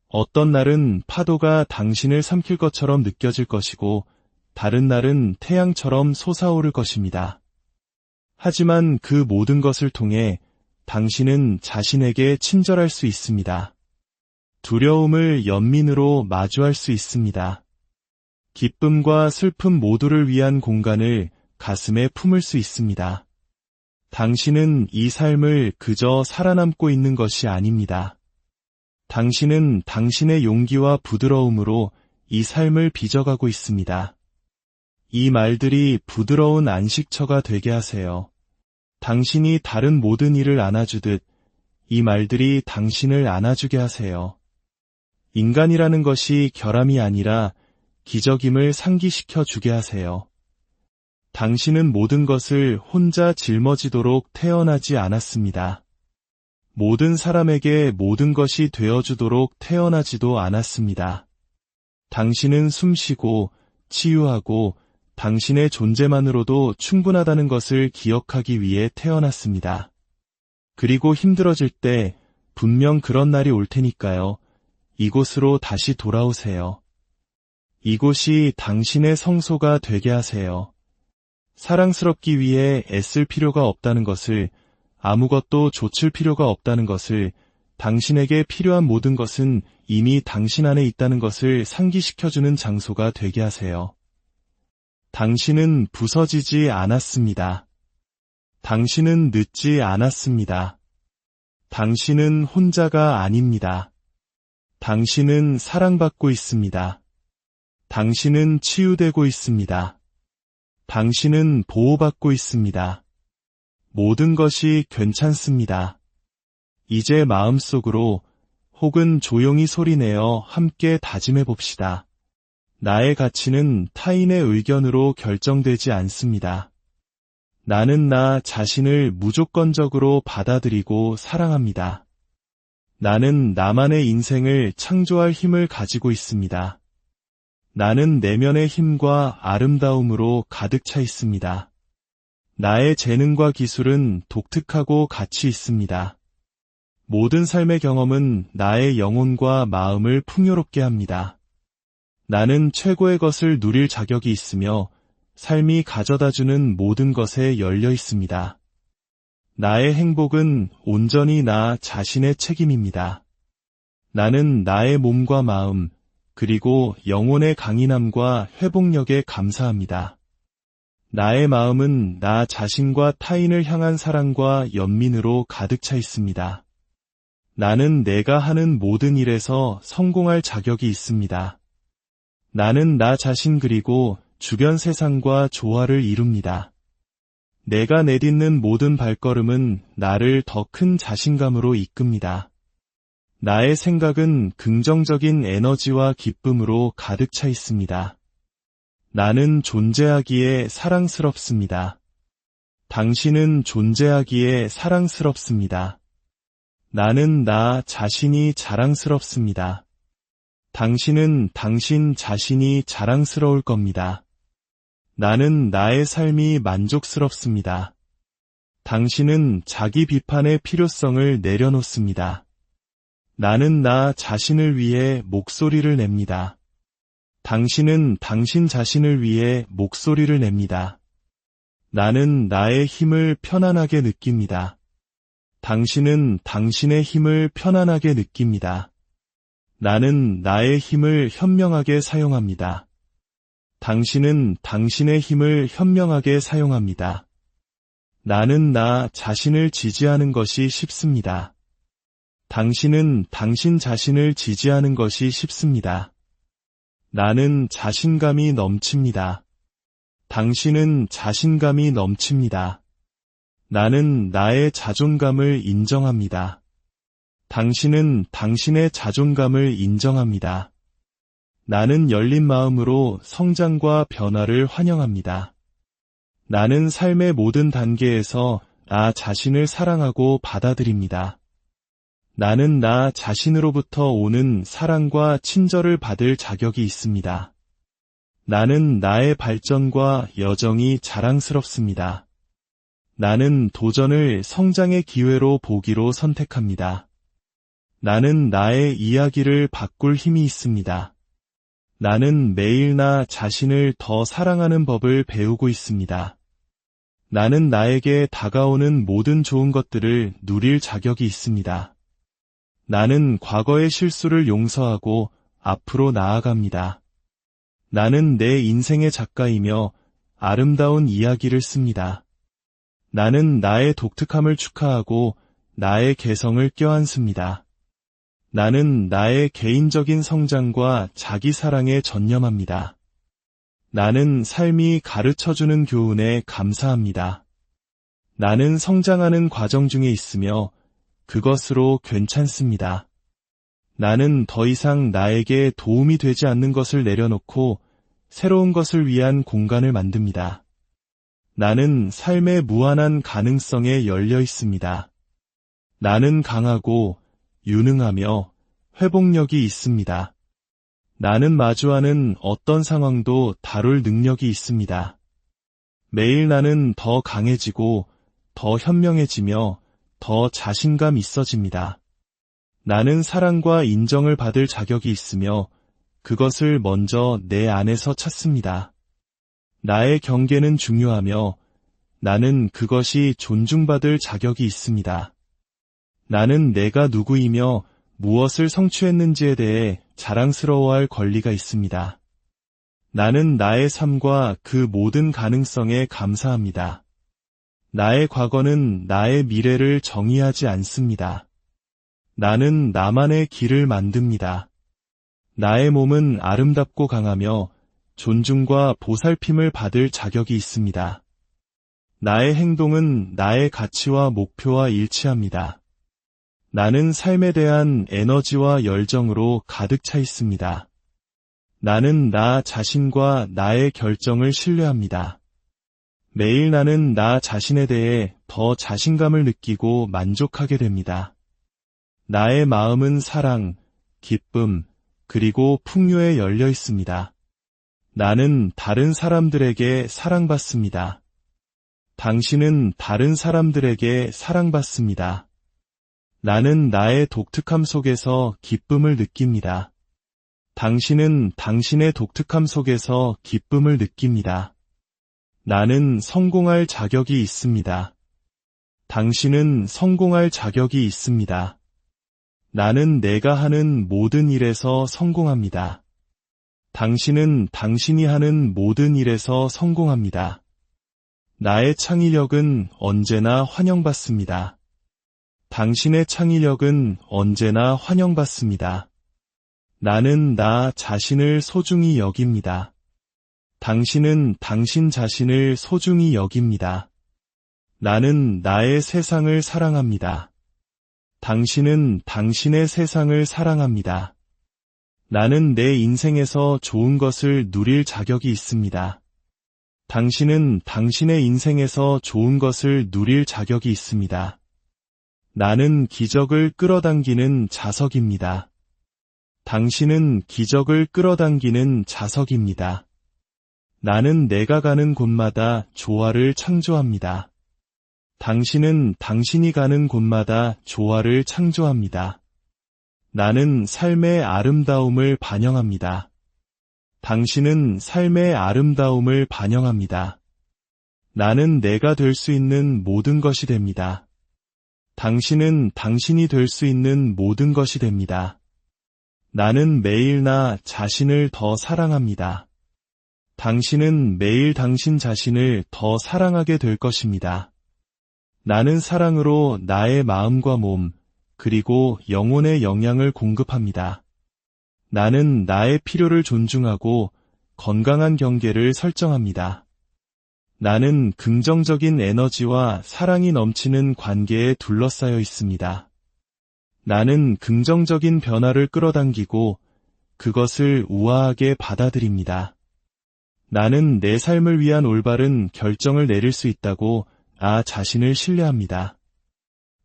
어떤 날은 파도가 당신을 삼킬 것처럼 느껴질 것이고, 다른 날은 태양처럼 솟아오를 것입니다. 하지만 그 모든 것을 통해 당신은 자신에게 친절할 수 있습니다. 두려움을 연민으로 마주할 수 있습니다. 기쁨과 슬픔 모두를 위한 공간을 가슴에 품을 수 있습니다. 당신은 이 삶을 그저 살아남고 있는 것이 아닙니다. 당신은 당신의 용기와 부드러움으로 이 삶을 빚어가고 있습니다. 이 말들이 부드러운 안식처가 되게 하세요. 당신이 다른 모든 일을 안아주듯 이 말들이 당신을 안아주게 하세요. 인간이라는 것이 결함이 아니라 기적임을 상기시켜 주게 하세요. 당신은 모든 것을 혼자 짊어지도록 태어나지 않았습니다. 모든 사람에게 모든 것이 되어주도록 태어나지도 않았습니다. 당신은 숨쉬고 치유하고 당신의 존재만으로도 충분하다는 것을 기억하기 위해 태어났습니다. 그리고 힘들어질 때 분명 그런 날이 올 테니까요. 이곳으로 다시 돌아오세요. 이곳이 당신의 성소가 되게 하세요. 사랑스럽기 위해 애쓸 필요가 없다는 것을 아무것도 좇을 필요가 없다는 것을, 당신에게 필요한 모든 것은 이미 당신 안에 있다는 것을 상기시켜주는 장소가 되게 하세요. 당신은 부서지지 않았습니다. 당신은 늦지 않았습니다. 당신은 혼자가 아닙니다. 당신은 사랑받고 있습니다. 당신은 치유되고 있습니다. 당신은 보호받고 있습니다. 모든 것이 괜찮습니다. 이제 마음속으로 혹은 조용히 소리내어 함께 다짐해 봅시다. 나의 가치는 타인의 의견으로 결정되지 않습니다. 나는 나 자신을 무조건적으로 받아들이고 사랑합니다. 나는 나만의 인생을 창조할 힘을 가지고 있습니다. 나는 내면의 힘과 아름다움으로 가득 차 있습니다. 나의 재능과 기술은 독특하고 가치 있습니다. 모든 삶의 경험은 나의 영혼과 마음을 풍요롭게 합니다. 나는 최고의 것을 누릴 자격이 있으며 삶이 가져다주는 모든 것에 열려 있습니다. 나의 행복은 온전히 나 자신의 책임입니다. 나는 나의 몸과 마음, 그리고 영혼의 강인함과 회복력에 감사합니다. 나의 마음은 나 자신과 타인을 향한 사랑과 연민으로 가득 차 있습니다. 나는 내가 하는 모든 일에서 성공할 자격이 있습니다. 나는 나 자신 그리고 주변 세상과 조화를 이룹니다. 내가 내딛는 모든 발걸음은 나를 더 큰 자신감으로 이끕니다. 나의 생각은 긍정적인 에너지와 기쁨으로 가득 차 있습니다. 나는 존재하기에 사랑스럽습니다. 당신은 존재하기에 사랑스럽습니다. 나는 나 자신이 자랑스럽습니다. 당신은 당신 자신이 자랑스러울 겁니다. 나는 나의 삶이 만족스럽습니다. 당신은 자기 비판의 필요성을 내려놓습니다. 나는 나 자신을 위해 목소리를 냅니다. 당신은 당신 자신을 위해 목소리를 냅니다. 나는 나의 힘을 편안하게 느낍니다. 당신은 당신의 힘을 편안하게 느낍니다. 나는 나의 힘을 현명하게 사용합니다. 당신은 당신의 힘을 현명하게 사용합니다. 나는 나 자신을 지지하는 것이 쉽습니다. 당신은 당신 자신을 지지하는 것이 쉽습니다. 나는 자신감이 넘칩니다. 당신은 자신감이 넘칩니다. 나는 나의 자존감을 인정합니다. 당신은 당신의 자존감을 인정합니다. 나는 열린 마음으로 성장과 변화를 환영합니다. 나는 삶의 모든 단계에서 나 자신을 사랑하고 받아들입니다. 나는 나 자신으로부터 오는 사랑과 친절을 받을 자격이 있습니다. 나는 나의 발전과 여정이 자랑스럽습니다. 나는 도전을 성장의 기회로 보기로 선택합니다. 나는 나의 이야기를 바꿀 힘이 있습니다. 나는 매일 나 자신을 더 사랑하는 법을 배우고 있습니다. 나는 나에게 다가오는 모든 좋은 것들을 누릴 자격이 있습니다. 나는 과거의 실수를 용서하고 앞으로 나아갑니다. 나는 내 인생의 작가이며 아름다운 이야기를 씁니다. 나는 나의 독특함을 축하하고 나의 개성을 껴안습니다. 나는 나의 개인적인 성장과 자기 사랑에 전념합니다. 나는 삶이 가르쳐주는 교훈에 감사합니다. 나는 성장하는 과정 중에 있으며 그것으로 괜찮습니다. 나는 더 이상 나에게 도움이 되지 않는 것을 내려놓고 새로운 것을 위한 공간을 만듭니다. 나는 삶의 무한한 가능성에 열려 있습니다. 나는 강하고 유능하며 회복력이 있습니다. 나는 마주하는 어떤 상황도 다룰 능력이 있습니다. 매일 나는 더 강해지고 더 현명해지며 더 자신감 있어집니다. 나는 사랑과 인정을 받을 자격이 있으며 그것을 먼저 내 안에서 찾습니다. 나의 경계는 중요하며 나는 그것이 존중받을 자격이 있습니다. 나는 내가 누구이며 무엇을 성취했는지에 대해 자랑스러워할 권리가 있습니다. 나는 나의 삶과 그 모든 가능성에 감사합니다. 나의 과거는 나의 미래를 정의하지 않습니다. 나는 나만의 길을 만듭니다. 나의 몸은 아름답고 강하며 존중과 보살핌을 받을 자격이 있습니다. 나의 행동은 나의 가치와 목표와 일치합니다. 나는 삶에 대한 에너지와 열정으로 가득 차 있습니다. 나는 나 자신과 나의 결정을 신뢰합니다. 매일 나는 나 자신에 대해 더 자신감을 느끼고 만족하게 됩니다. 나의 마음은 사랑, 기쁨, 그리고 풍요에 열려 있습니다. 나는 다른 사람들에게 사랑받습니다. 당신은 다른 사람들에게 사랑받습니다. 나는 나의 독특함 속에서 기쁨을 느낍니다. 당신은 당신의 독특함 속에서 기쁨을 느낍니다. 나는 성공할 자격이 있습니다. 당신은 성공할 자격이 있습니다. 나는 내가 하는 모든 일에서 성공합니다. 당신은 당신이 하는 모든 일에서 성공합니다. 나의 창의력은 언제나 환영받습니다. 당신의 창의력은 언제나 환영받습니다. 나는 나 자신을 소중히 여깁니다. 당신은 당신 자신을 소중히 여깁니다. 나는 나의 세상을 사랑합니다. 당신은 당신의 세상을 사랑합니다. 나는 내 인생에서 좋은 것을 누릴 자격이 있습니다. 당신은 당신의 인생에서 좋은 것을 누릴 자격이 있습니다. 나는 기적을 끌어당기는 자석입니다. 당신은 기적을 끌어당기는 자석입니다. 나는 내가 가는 곳마다 조화를 창조합니다. 당신은 당신이 가는 곳마다 조화를 창조합니다. 나는 삶의 아름다움을 반영합니다. 당신은 삶의 아름다움을 반영합니다. 나는 내가 될 수 있는 모든 것이 됩니다. 당신은 당신이 될 수 있는 모든 것이 됩니다. 나는 매일 나 자신을 더 사랑합니다. 당신은 매일 당신 자신을 더 사랑하게 될 것입니다. 나는 사랑으로 나의 마음과 몸, 그리고 영혼의 영양을 공급합니다. 나는 나의 필요를 존중하고 건강한 경계를 설정합니다. 나는 긍정적인 에너지와 사랑이 넘치는 관계에 둘러싸여 있습니다. 나는 긍정적인 변화를 끌어당기고 그것을 우아하게 받아들입니다. 나는 내 삶을 위한 올바른 결정을 내릴 수 있다고 나 자신을 신뢰합니다.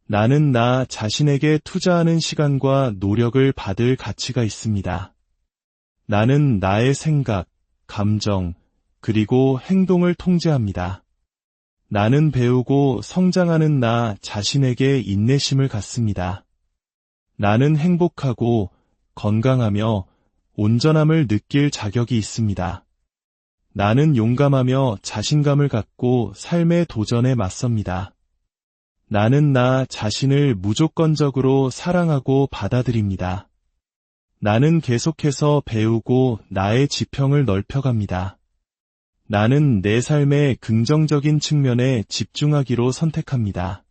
나는 나 자신에게 투자하는 시간과 노력을 받을 가치가 있습니다. 나는 나의 생각, 감정, 그리고 행동을 통제합니다. 나는 배우고 성장하는 나 자신에게 인내심을 갖습니다. 나는 행복하고 건강하며 온전함을 느낄 자격이 있습니다. 나는 용감하며 자신감을 갖고 삶의 도전에 맞섭니다. 나는 나 자신을 무조건적으로 사랑하고 받아들입니다. 나는 계속해서 배우고 나의 지평을 넓혀갑니다. 나는 내 삶의 긍정적인 측면에 집중하기로 선택합니다.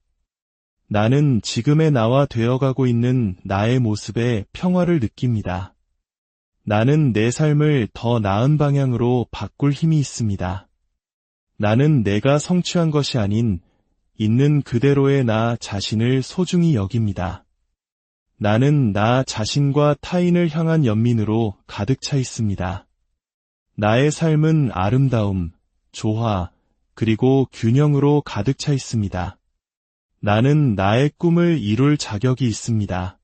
나는 지금의 나와 되어가고 있는 나의 모습에 평화를 느낍니다. 나는 내 삶을 더 나은 방향으로 바꿀 힘이 있습니다. 나는 내가 성취한 것이 아닌 있는 그대로의 나 자신을 소중히 여깁니다. 나는 나 자신과 타인을 향한 연민으로 가득 차 있습니다. 나의 삶은 아름다움, 조화, 그리고 균형으로 가득 차 있습니다. 나는 나의 꿈을 이룰 자격이 있습니다.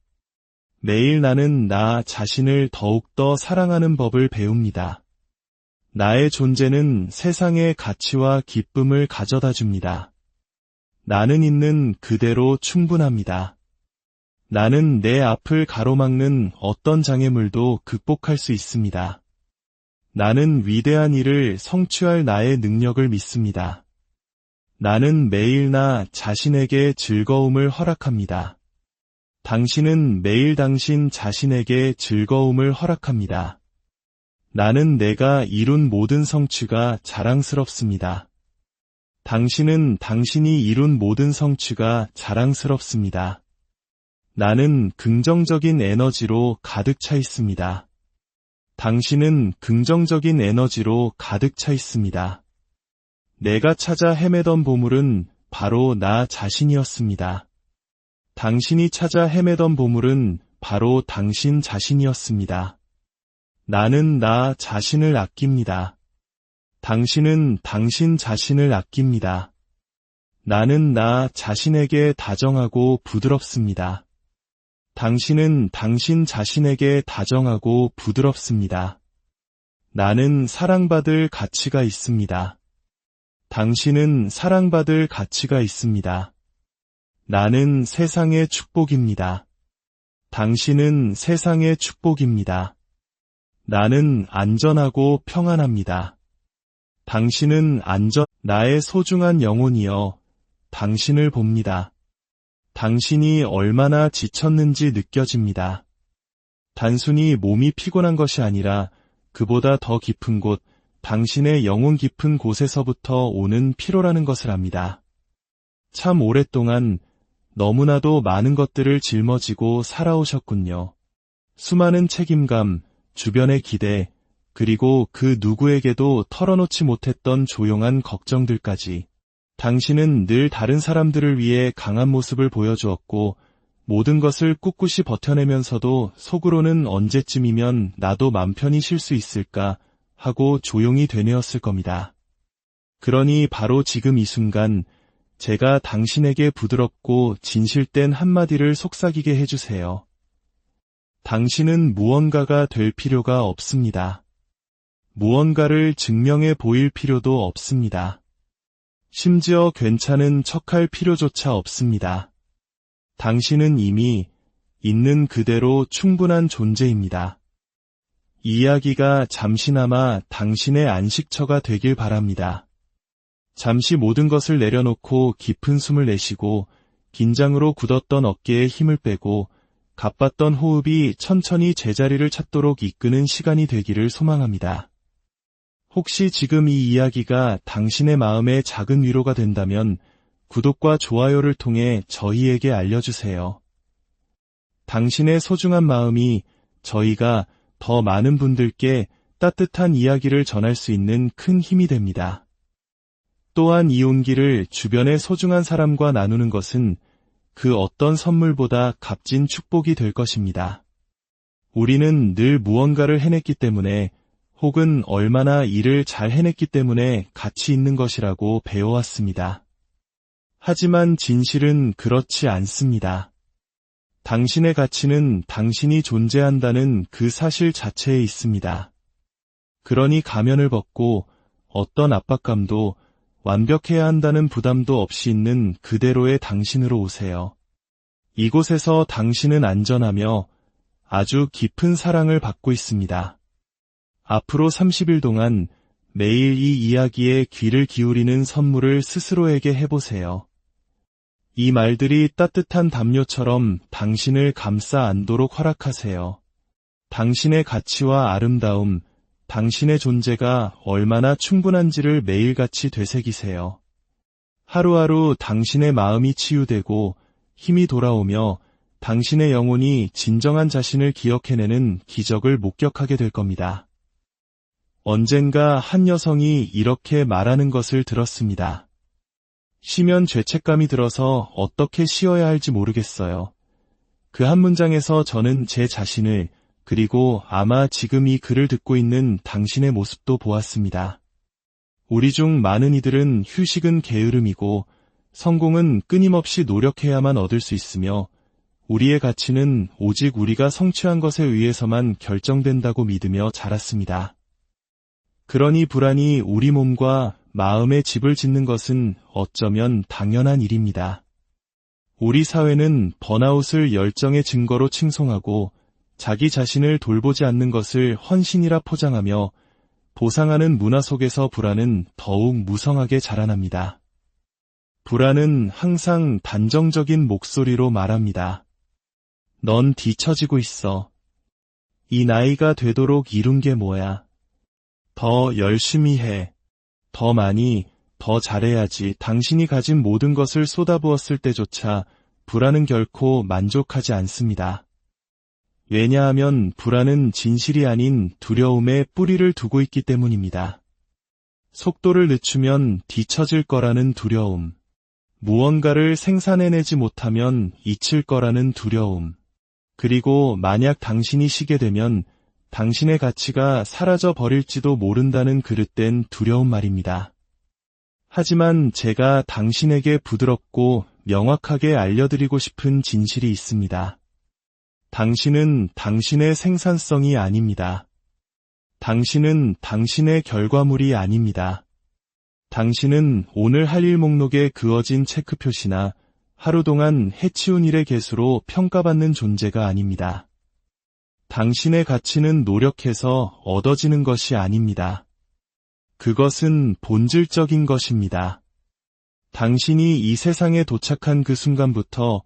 매일 나는 나 자신을 더욱더 사랑하는 법을 배웁니다. 나의 존재는 세상의 가치와 기쁨을 가져다 줍니다. 나는 있는 그대로 충분합니다. 나는 내 앞을 가로막는 어떤 장애물도 극복할 수 있습니다. 나는 위대한 일을 성취할 나의 능력을 믿습니다. 나는 매일 나 자신에게 즐거움을 허락합니다. 당신은 매일 당신 자신에게 즐거움을 허락합니다. 나는 내가 이룬 모든 성취가 자랑스럽습니다. 당신은 당신이 이룬 모든 성취가 자랑스럽습니다. 나는 긍정적인 에너지로 가득 차 있습니다. 당신은 긍정적인 에너지로 가득 차 있습니다. 내가 찾아 헤매던 보물은 바로 나 자신이었습니다. 당신이 찾아 헤매던 보물은 바로 당신 자신이었습니다. 나는 나 자신을 아낍니다. 당신은 당신 자신을 아낍니다. 나는 나 자신에게 다정하고 부드럽습니다. 당신은 당신 자신에게 다정하고 부드럽습니다. 나는 사랑받을 가치가 있습니다. 당신은 사랑받을 가치가 있습니다. 나는 세상의 축복입니다. 당신은 세상의 축복입니다. 나는 안전하고 평안합니다. 당신은 나의 소중한 영혼이여, 당신을 봅니다. 당신이 얼마나 지쳤는지 느껴집니다. 단순히 몸이 피곤한 것이 아니라 그보다 더 깊은 곳, 당신의 영혼 깊은 곳에서부터 오는 피로라는 것을 압니다. 참 오랫동안 너무나도 많은 것들을 짊어지고 살아오셨군요. 수많은 책임감, 주변의 기대, 그리고 그 누구에게도 털어놓지 못했던 조용한 걱정들까지. 당신은 늘 다른 사람들을 위해 강한 모습을 보여주었고, 모든 것을 꿋꿋이 버텨내면서도 속으로는 언제쯤이면 나도 맘 편히 쉴 수 있을까 하고 조용히 되뇌었을 겁니다. 그러니 바로 지금 이 순간, 제가 당신에게 부드럽고 진실된 한마디를 속삭이게 해주세요. 당신은 무언가가 될 필요가 없습니다. 무언가를 증명해 보일 필요도 없습니다. 심지어 괜찮은 척할 필요조차 없습니다. 당신은 이미 있는 그대로 충분한 존재입니다. 이 이야기가 잠시나마 당신의 안식처가 되길 바랍니다. 잠시 모든 것을 내려놓고 깊은 숨을 내쉬고 긴장으로 굳었던 어깨에 힘을 빼고 가빴던 호흡이 천천히 제자리를 찾도록 이끄는 시간이 되기를 소망합니다. 혹시 지금 이 이야기가 당신의 마음에 작은 위로가 된다면 구독과 좋아요를 통해 저희에게 알려주세요. 당신의 소중한 마음이 저희가 더 많은 분들께 따뜻한 이야기를 전할 수 있는 큰 힘이 됩니다. 또한 이 온기를 주변의 소중한 사람과 나누는 것은 그 어떤 선물보다 값진 축복이 될 것입니다. 우리는 늘 무언가를 해냈기 때문에 혹은 얼마나 일을 잘 해냈기 때문에 가치 있는 것이라고 배워왔습니다. 하지만 진실은 그렇지 않습니다. 당신의 가치는 당신이 존재한다는 그 사실 자체에 있습니다. 그러니 가면을 벗고 어떤 압박감도 완벽해야 한다는 부담도 없이 있는 그대로의 당신으로 오세요. 이곳에서 당신은 안전하며 아주 깊은 사랑을 받고 있습니다. 앞으로 30일 동안 매일 이 이야기에 귀를 기울이는 선물을 스스로에게 해보세요. 이 말들이 따뜻한 담요처럼 당신을 감싸 안도록 허락하세요. 당신의 가치와 아름다움, 당신의 존재가 얼마나 충분한지를 매일같이 되새기세요. 하루하루 당신의 마음이 치유되고 힘이 돌아오며 당신의 영혼이 진정한 자신을 기억해내는 기적을 목격하게 될 겁니다. 언젠가 한 여성이 이렇게 말하는 것을 들었습니다. 쉬면 죄책감이 들어서 어떻게 쉬어야 할지 모르겠어요. 그 한 문장에서 저는 제 자신을 그리고 아마 지금 이 글을 듣고 있는 당신의 모습도 보았습니다. 우리 중 많은 이들은 휴식은 게으름이고 성공은 끊임없이 노력해야만 얻을 수 있으며 우리의 가치는 오직 우리가 성취한 것에 의해서만 결정된다고 믿으며 자랐습니다. 그러니 불안이 우리 몸과 마음에 집을 짓는 것은 어쩌면 당연한 일입니다. 우리 사회는 번아웃을 열정의 증거로 칭송하고 자기 자신을 돌보지 않는 것을 헌신이라 포장하며 보상하는 문화 속에서 불안은 더욱 무성하게 자라납니다. 불안은 항상 단정적인 목소리로 말합니다. 넌 뒤처지고 있어. 이 나이가 되도록 이룬 게 뭐야? 더 열심히 해. 더 많이, 더 잘해야지. 당신이 가진 모든 것을 쏟아부었을 때조차 불안은 결코 만족하지 않습니다. 왜냐하면 불안은 진실이 아닌 두려움에 뿌리를 두고 있기 때문입니다. 속도를 늦추면 뒤처질 거라는 두려움, 무언가를 생산해내지 못하면 잊힐 거라는 두려움, 그리고 만약 당신이 쉬게 되면 당신의 가치가 사라져 버릴지도 모른다는 그릇된 두려움 말입니다. 하지만 제가 당신에게 부드럽고 명확하게 알려드리고 싶은 진실이 있습니다. 당신은 당신의 생산성이 아닙니다. 당신은 당신의 결과물이 아닙니다. 당신은 오늘 할 일 목록에 그어진 체크 표시나 하루 동안 해치운 일의 개수로 평가받는 존재가 아닙니다. 당신의 가치는 노력해서 얻어지는 것이 아닙니다. 그것은 본질적인 것입니다. 당신이 이 세상에 도착한 그 순간부터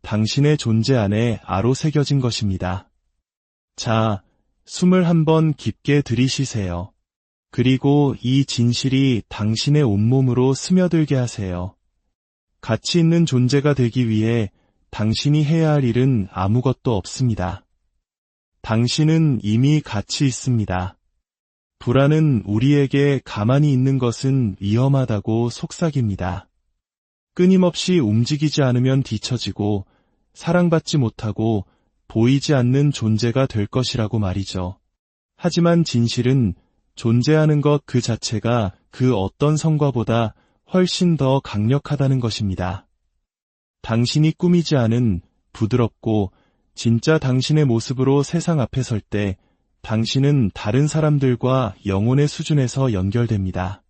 당신의 존재 안에 아로새겨진 것입니다. 자, 숨을 한번 깊게 들이쉬세요. 그리고 이 진실이 당신의 온몸으로 스며들게 하세요. 가치 있는 존재가 되기 위해 당신이 해야 할 일은 아무것도 없습니다. 당신은 이미 가치 있습니다. 불안은 우리에게 가만히 있는 것은 위험하다고 속삭입니다. 끊임없이 움직이지 않으면 뒤처지고 사랑받지 못하고 보이지 않는 존재가 될 것이라고 말이죠. 하지만 진실은 존재하는 것 그 자체가 그 어떤 성과보다 훨씬 더 강력하다는 것입니다. 당신이 꾸미지 않은 부드럽고 진짜 당신의 모습으로 세상 앞에 설 때 당신은 다른 사람들과 영혼의 수준에서 연결됩니다.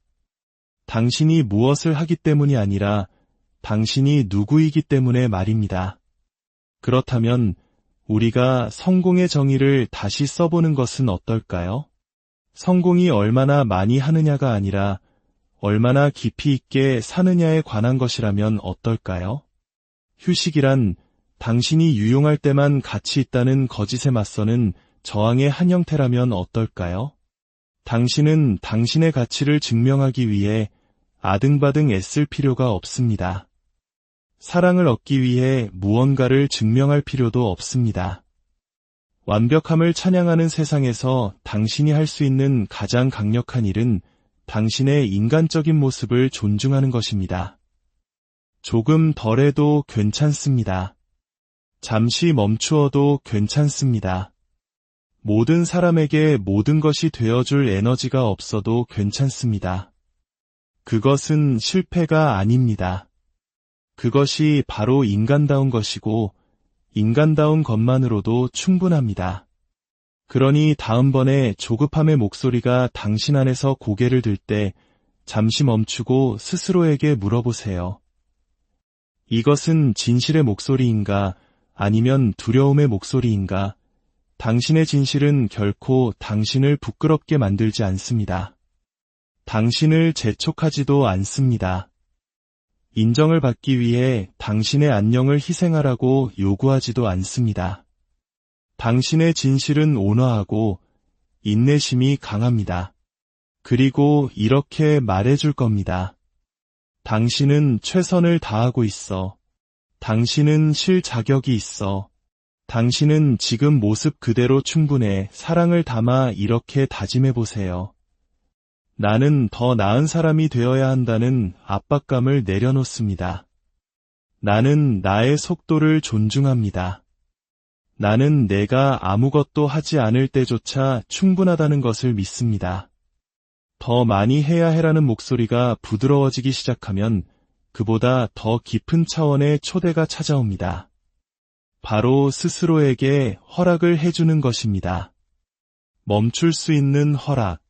당신이 무엇을 하기 때문이 아니라 당신이 누구이기 때문에 말입니다. 그렇다면 우리가 성공의 정의를 다시 써보는 것은 어떨까요? 성공이 얼마나 많이 하느냐가 아니라 얼마나 깊이 있게 사느냐에 관한 것이라면 어떨까요? 휴식이란 당신이 유용할 때만 가치 있다는 거짓에 맞서는 저항의 한 형태라면 어떨까요? 당신은 당신의 가치를 증명하기 위해 아등바등 애쓸 필요가 없습니다. 사랑을 얻기 위해 무언가를 증명할 필요도 없습니다. 완벽함을 찬양하는 세상에서 당신이 할 수 있는 가장 강력한 일은 당신의 인간적인 모습을 존중하는 것입니다. 조금 덜해도 괜찮습니다. 잠시 멈추어도 괜찮습니다. 모든 사람에게 모든 것이 되어줄 에너지가 없어도 괜찮습니다. 그것은 실패가 아닙니다. 그것이 바로 인간다운 것이고 인간다운 것만으로도 충분합니다. 그러니 다음번에 조급함의 목소리가 당신 안에서 고개를 들 때 잠시 멈추고 스스로에게 물어보세요. 이것은 진실의 목소리인가 아니면 두려움의 목소리인가? 당신의 진실은 결코 당신을 부끄럽게 만들지 않습니다. 당신을 재촉하지도 않습니다. 인정을 받기 위해 당신의 안녕을 희생하라고 요구하지도 않습니다. 당신의 진실은 온화하고 인내심이 강합니다. 그리고 이렇게 말해줄 겁니다. 당신은 최선을 다하고 있어. 당신은 쉴 자격이 있어. 당신은 지금 모습 그대로 충분해. 사랑을 담아 이렇게 다짐해보세요. 나는 더 나은 사람이 되어야 한다는 압박감을 내려놓습니다. 나는 나의 속도를 존중합니다. 나는 내가 아무것도 하지 않을 때조차 충분하다는 것을 믿습니다. 더 많이 해야 해라는 목소리가 부드러워지기 시작하면 그보다 더 깊은 차원의 초대가 찾아옵니다. 바로 스스로에게 허락을 해주는 것입니다. 멈출 수 있는 허락,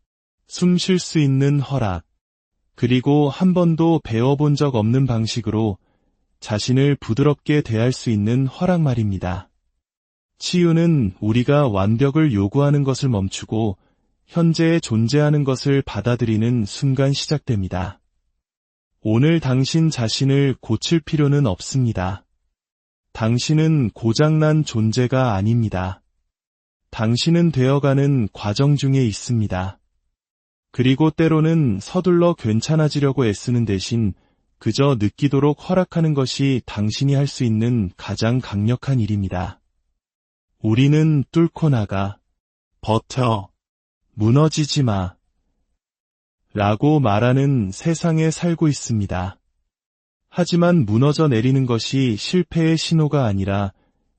숨 쉴 수 있는 허락, 그리고 한 번도 배워본 적 없는 방식으로 자신을 부드럽게 대할 수 있는 허락 말입니다. 치유는 우리가 완벽을 요구하는 것을 멈추고 현재에 존재하는 것을 받아들이는 순간 시작됩니다. 오늘 당신 자신을 고칠 필요는 없습니다. 당신은 고장난 존재가 아닙니다. 당신은 되어가는 과정 중에 있습니다. 그리고 때로는 서둘러 괜찮아지려고 애쓰는 대신 그저 느끼도록 허락하는 것이 당신이 할 수 있는 가장 강력한 일입니다. 우리는 뚫고 나가, 버텨, 무너지지 마, 라고 말하는 세상에 살고 있습니다. 하지만 무너져 내리는 것이 실패의 신호가 아니라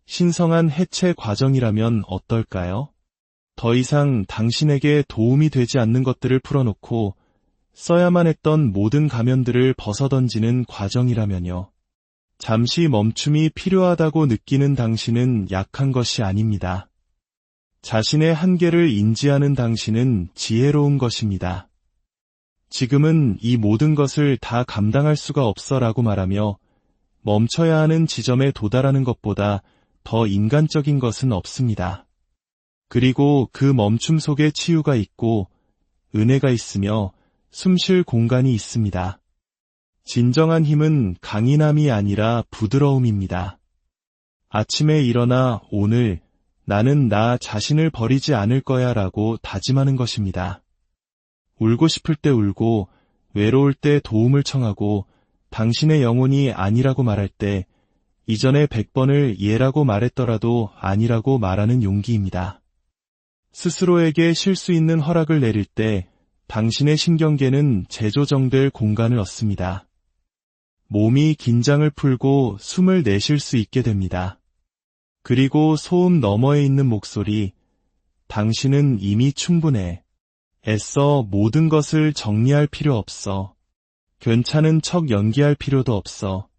신성한 해체 과정이라면 어떨까요? 더 이상 당신에게 도움이 되지 않는 것들을 풀어놓고 써야만 했던 모든 가면들을 벗어던지는 과정이라면요. 잠시 멈춤이 필요하다고 느끼는 당신은 약한 것이 아닙니다. 자신의 한계를 인지하는 당신은 지혜로운 것입니다. 지금은 이 모든 것을 다 감당할 수가 없어라고 말하며 멈춰야 하는 지점에 도달하는 것보다 더 인간적인 것은 없습니다. 그리고 그 멈춤 속에 치유가 있고 은혜가 있으며 숨쉴 공간이 있습니다. 진정한 힘은 강인함이 아니라 부드러움입니다. 아침에 일어나 오늘 나는 나 자신을 버리지 않을 거야 라고 다짐하는 것입니다. 울고 싶을 때 울고 외로울 때 도움을 청하고 당신의 영혼이 아니라고 말할 때 이전에 100번을 예라고 말했더라도 아니라고 말하는 용기입니다. 스스로에게 쉴 수 있는 허락을 내릴 때 당신의 신경계는 재조정될 공간을 얻습니다. 몸이 긴장을 풀고 숨을 내쉴 수 있게 됩니다. 그리고 소음 너머에 있는 목소리, 당신은 이미 충분해. 애써 모든 것을 정리할 필요 없어. 괜찮은 척 연기할 필요도 없어.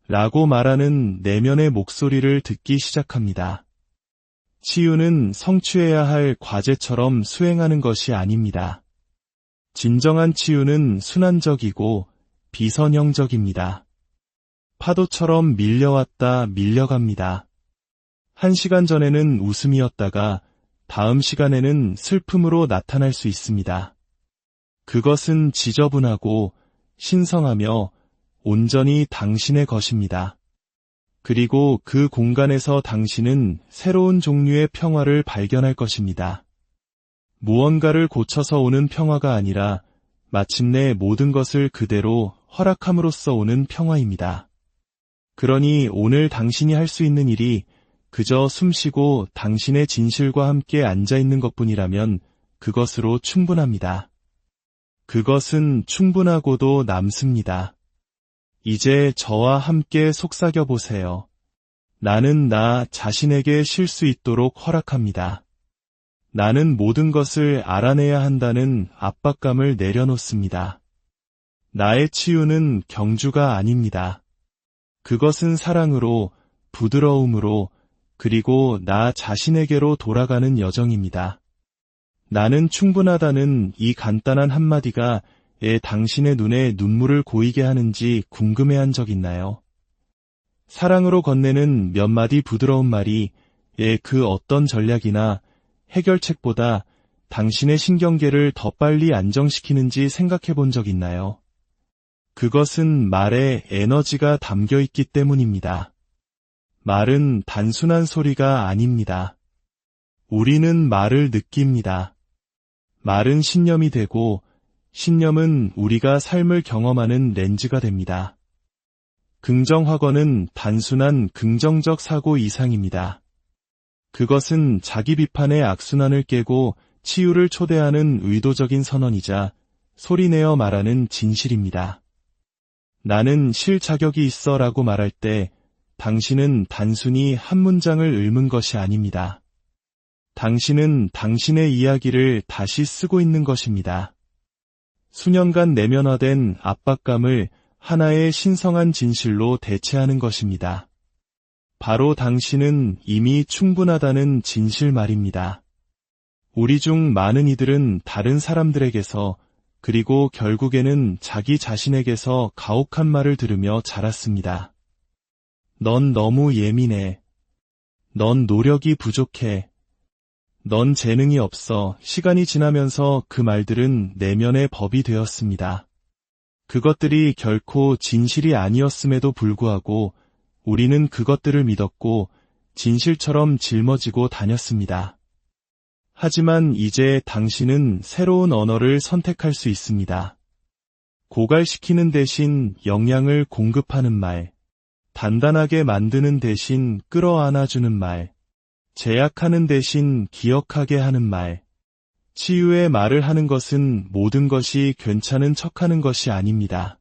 라고 말하는 내면의 목소리를 듣기 시작합니다. 치유는 성취해야 할 과제처럼 수행하는 것이 아닙니다. 진정한 치유는 순환적이고 비선형적입니다. 파도처럼 밀려왔다 밀려갑니다. 1시간 전에는 웃음이었다가 다음 시간에는 슬픔으로 나타날 수 있습니다. 그것은 지저분하고 신성하며 온전히 당신의 것입니다. 그리고 그 공간에서 당신은 새로운 종류의 평화를 발견할 것입니다. 무언가를 고쳐서 오는 평화가 아니라 마침내 모든 것을 그대로 허락함으로써 오는 평화입니다. 그러니 오늘 당신이 할 수 있는 일이 그저 숨쉬고 당신의 진실과 함께 앉아있는 것뿐이라면 그것으로 충분합니다. 그것은 충분하고도 남습니다. 이제 저와 함께 속삭여 보세요. 나는 나 자신에게 쉴 수 있도록 허락합니다. 나는 모든 것을 알아내야 한다는 압박감을 내려놓습니다. 나의 치유는 경주가 아닙니다. 그것은 사랑으로, 부드러움으로, 그리고 나 자신에게로 돌아가는 여정입니다. 나는 충분하다는 이 간단한 한마디가 당신의 눈에 눈물을 고이게 하는지 궁금해한 적 있나요? 사랑으로 건네는 몇 마디 부드러운 말이 그 어떤 전략이나 해결책보다 당신의 신경계를 더 빨리 안정시키는지 생각해 본 적 있나요? 그것은 말에 에너지가 담겨 있기 때문입니다. 말은 단순한 소리가 아닙니다. 우리는 말을 느낍니다. 말은 신념이 되고 신념은 우리가 삶을 경험하는 렌즈가 됩니다. 긍정확언은 단순한 긍정적 사고 이상입니다. 그것은 자기 비판의 악순환을 깨고 치유를 초대하는 의도적인 선언이자 소리내어 말하는 진실입니다. 나는 쉴 자격이 있어 라고 말할 때 당신은 단순히 한 문장을 읊은 것이 아닙니다. 당신은 당신의 이야기를 다시 쓰고 있는 것입니다. 수년간 내면화된 압박감을 하나의 신성한 진실로 대체하는 것입니다. 바로 당신은 이미 충분하다는 진실 말입니다. 우리 중 많은 이들은 다른 사람들에게서 그리고 결국에는 자기 자신에게서 가혹한 말을 들으며 자랐습니다. 넌 너무 예민해. 넌 노력이 부족해. 넌 재능이 없어. 시간이 지나면서 그 말들은 내면의 법이 되었습니다. 그것들이 결코 진실이 아니었음에도 불구하고 우리는 그것들을 믿었고 진실처럼 짊어지고 다녔습니다. 하지만 이제 당신은 새로운 언어를 선택할 수 있습니다. 고갈시키는 대신 영양을 공급하는 말, 단단하게 만드는 대신 끌어안아주는 말, 제약하는 대신 기억하게 하는 말. 치유의 말을 하는 것은 모든 것이 괜찮은 척하는 것이 아닙니다.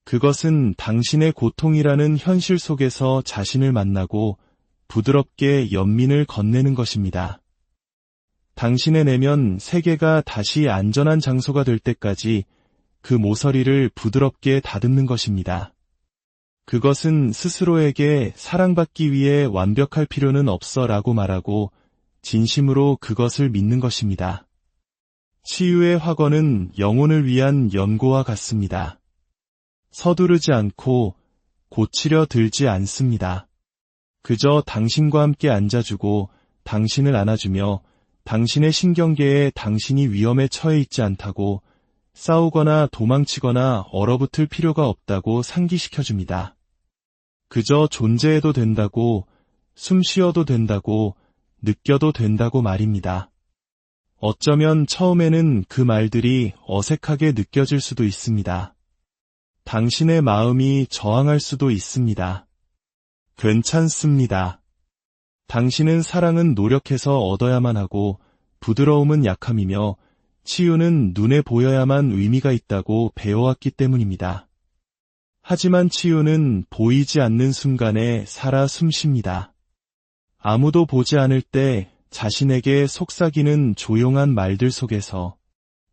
그것은 당신의 고통이라는 현실 속에서 자신을 만나고 부드럽게 연민을 건네는 것입니다. 당신의 내면 세계가 다시 안전한 장소가 될 때까지 그 모서리를 부드럽게 다듬는 것입니다. 그것은 스스로에게 사랑받기 위해 완벽할 필요는 없어 라고 말하고 진심으로 그것을 믿는 것입니다. 치유의 확언은 영혼을 위한 연고와 같습니다. 서두르지 않고 고치려 들지 않습니다. 그저 당신과 함께 앉아주고 당신을 안아주며 당신의 신경계에 당신이 위험에 처해 있지 않다고 싸우거나 도망치거나 얼어붙을 필요가 없다고 상기시켜줍니다. 그저 존재해도 된다고, 숨 쉬어도 된다고, 느껴도 된다고 말입니다. 어쩌면 처음에는 그 말들이 어색하게 느껴질 수도 있습니다. 당신의 마음이 저항할 수도 있습니다. 괜찮습니다. 당신은 사랑은 노력해서 얻어야만 하고 부드러움은 약함이며 치유는 눈에 보여야만 의미가 있다고 배워왔기 때문입니다. 하지만 치유는 보이지 않는 순간에 살아 숨쉽니다. 아무도 보지 않을 때 자신에게 속삭이는 조용한 말들 속에서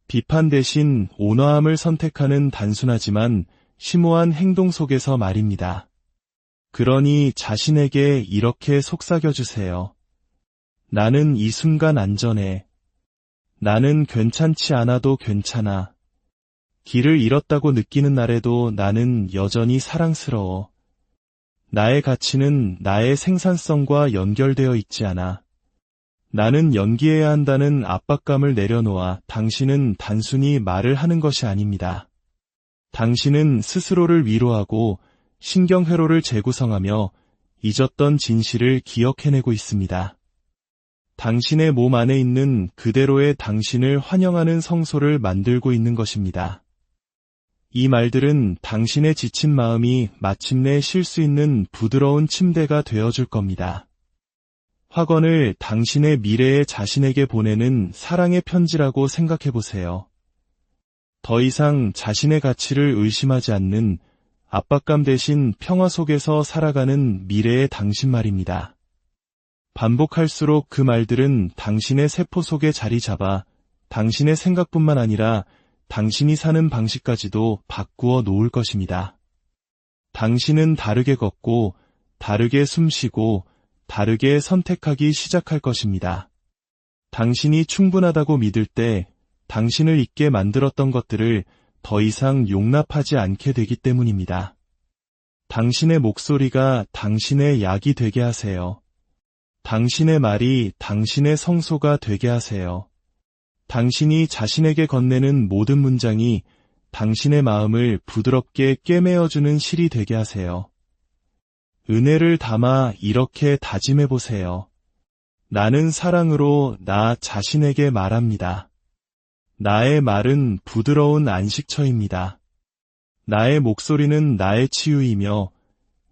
비판 대신 온화함을 선택하는 단순하지만 심오한 행동 속에서 말입니다. 그러니 자신에게 이렇게 속삭여주세요. 나는 이 순간 안전해. 나는 괜찮지 않아도 괜찮아. 길을 잃었다고 느끼는 날에도 나는 여전히 사랑스러워. 나의 가치는 나의 생산성과 연결되어 있지 않아. 나는 연기해야 한다는 압박감을 내려놓아 당신은 단순히 말을 하는 것이 아닙니다. 당신은 스스로를 위로하고 신경회로를 재구성하며 잊었던 진실을 기억해내고 있습니다. 당신의 몸 안에 있는 그대로의 당신을 환영하는 성소를 만들고 있는 것입니다. 이 말들은 당신의 지친 마음이 마침내 쉴 수 있는 부드러운 침대가 되어줄 겁니다. 확언을 당신의 미래의 자신에게 보내는 사랑의 편지라고 생각해보세요. 더 이상 자신의 가치를 의심하지 않는 압박감 대신 평화 속에서 살아가는 미래의 당신 말입니다. 반복할수록 그 말들은 당신의 세포 속에 자리 잡아 당신의 생각뿐만 아니라 당신이 사는 방식까지도 바꾸어 놓을 것입니다. 당신은 다르게 걷고, 다르게 숨쉬고, 다르게 선택하기 시작할 것입니다. 당신이 충분하다고 믿을 때 당신을 잊게 만들었던 것들을 더 이상 용납하지 않게 되기 때문입니다. 당신의 목소리가 당신의 약이 되게 하세요. 당신의 말이 당신의 성소가 되게 하세요. 당신이 자신에게 건네는 모든 문장이 당신의 마음을 부드럽게 꿰매어주는 실이 되게 하세요. 은혜를 담아 이렇게 다짐해보세요. 나는 사랑으로 나 자신에게 말합니다. 나의 말은 부드러운 안식처입니다. 나의 목소리는 나의 치유이며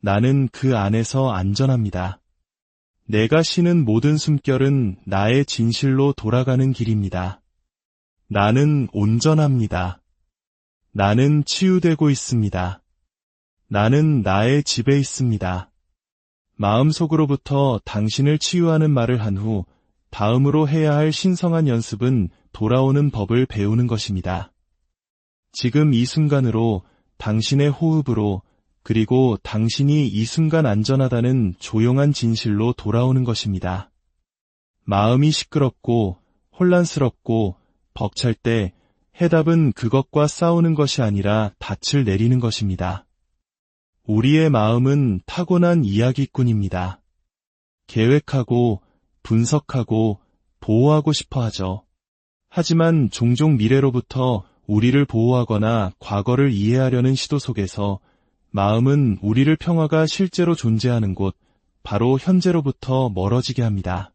나는 그 안에서 안전합니다. 내가 쉬는 모든 숨결은 나의 진실로 돌아가는 길입니다. 나는 온전합니다. 나는 치유되고 있습니다. 나는 나의 집에 있습니다. 마음속으로부터 당신을 치유하는 말을 한 후 다음으로 해야 할 신성한 연습은 돌아오는 법을 배우는 것입니다. 지금 이 순간으로 당신의 호흡으로 그리고 당신이 이 순간 안전하다는 조용한 진실로 돌아오는 것입니다. 마음이 시끄럽고 혼란스럽고 벅찰 때 해답은 그것과 싸우는 것이 아니라 닻을 내리는 것입니다. 우리의 마음은 타고난 이야기꾼입니다. 계획하고 분석하고 보호하고 싶어 하죠. 하지만 종종 미래로부터 우리를 보호하거나 과거를 이해하려는 시도 속에서 마음은 우리를 평화가 실제로 존재하는 곳, 바로 현재로부터 멀어지게 합니다.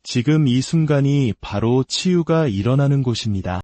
지금 이 순간이 바로 치유가 일어나는 곳입니다.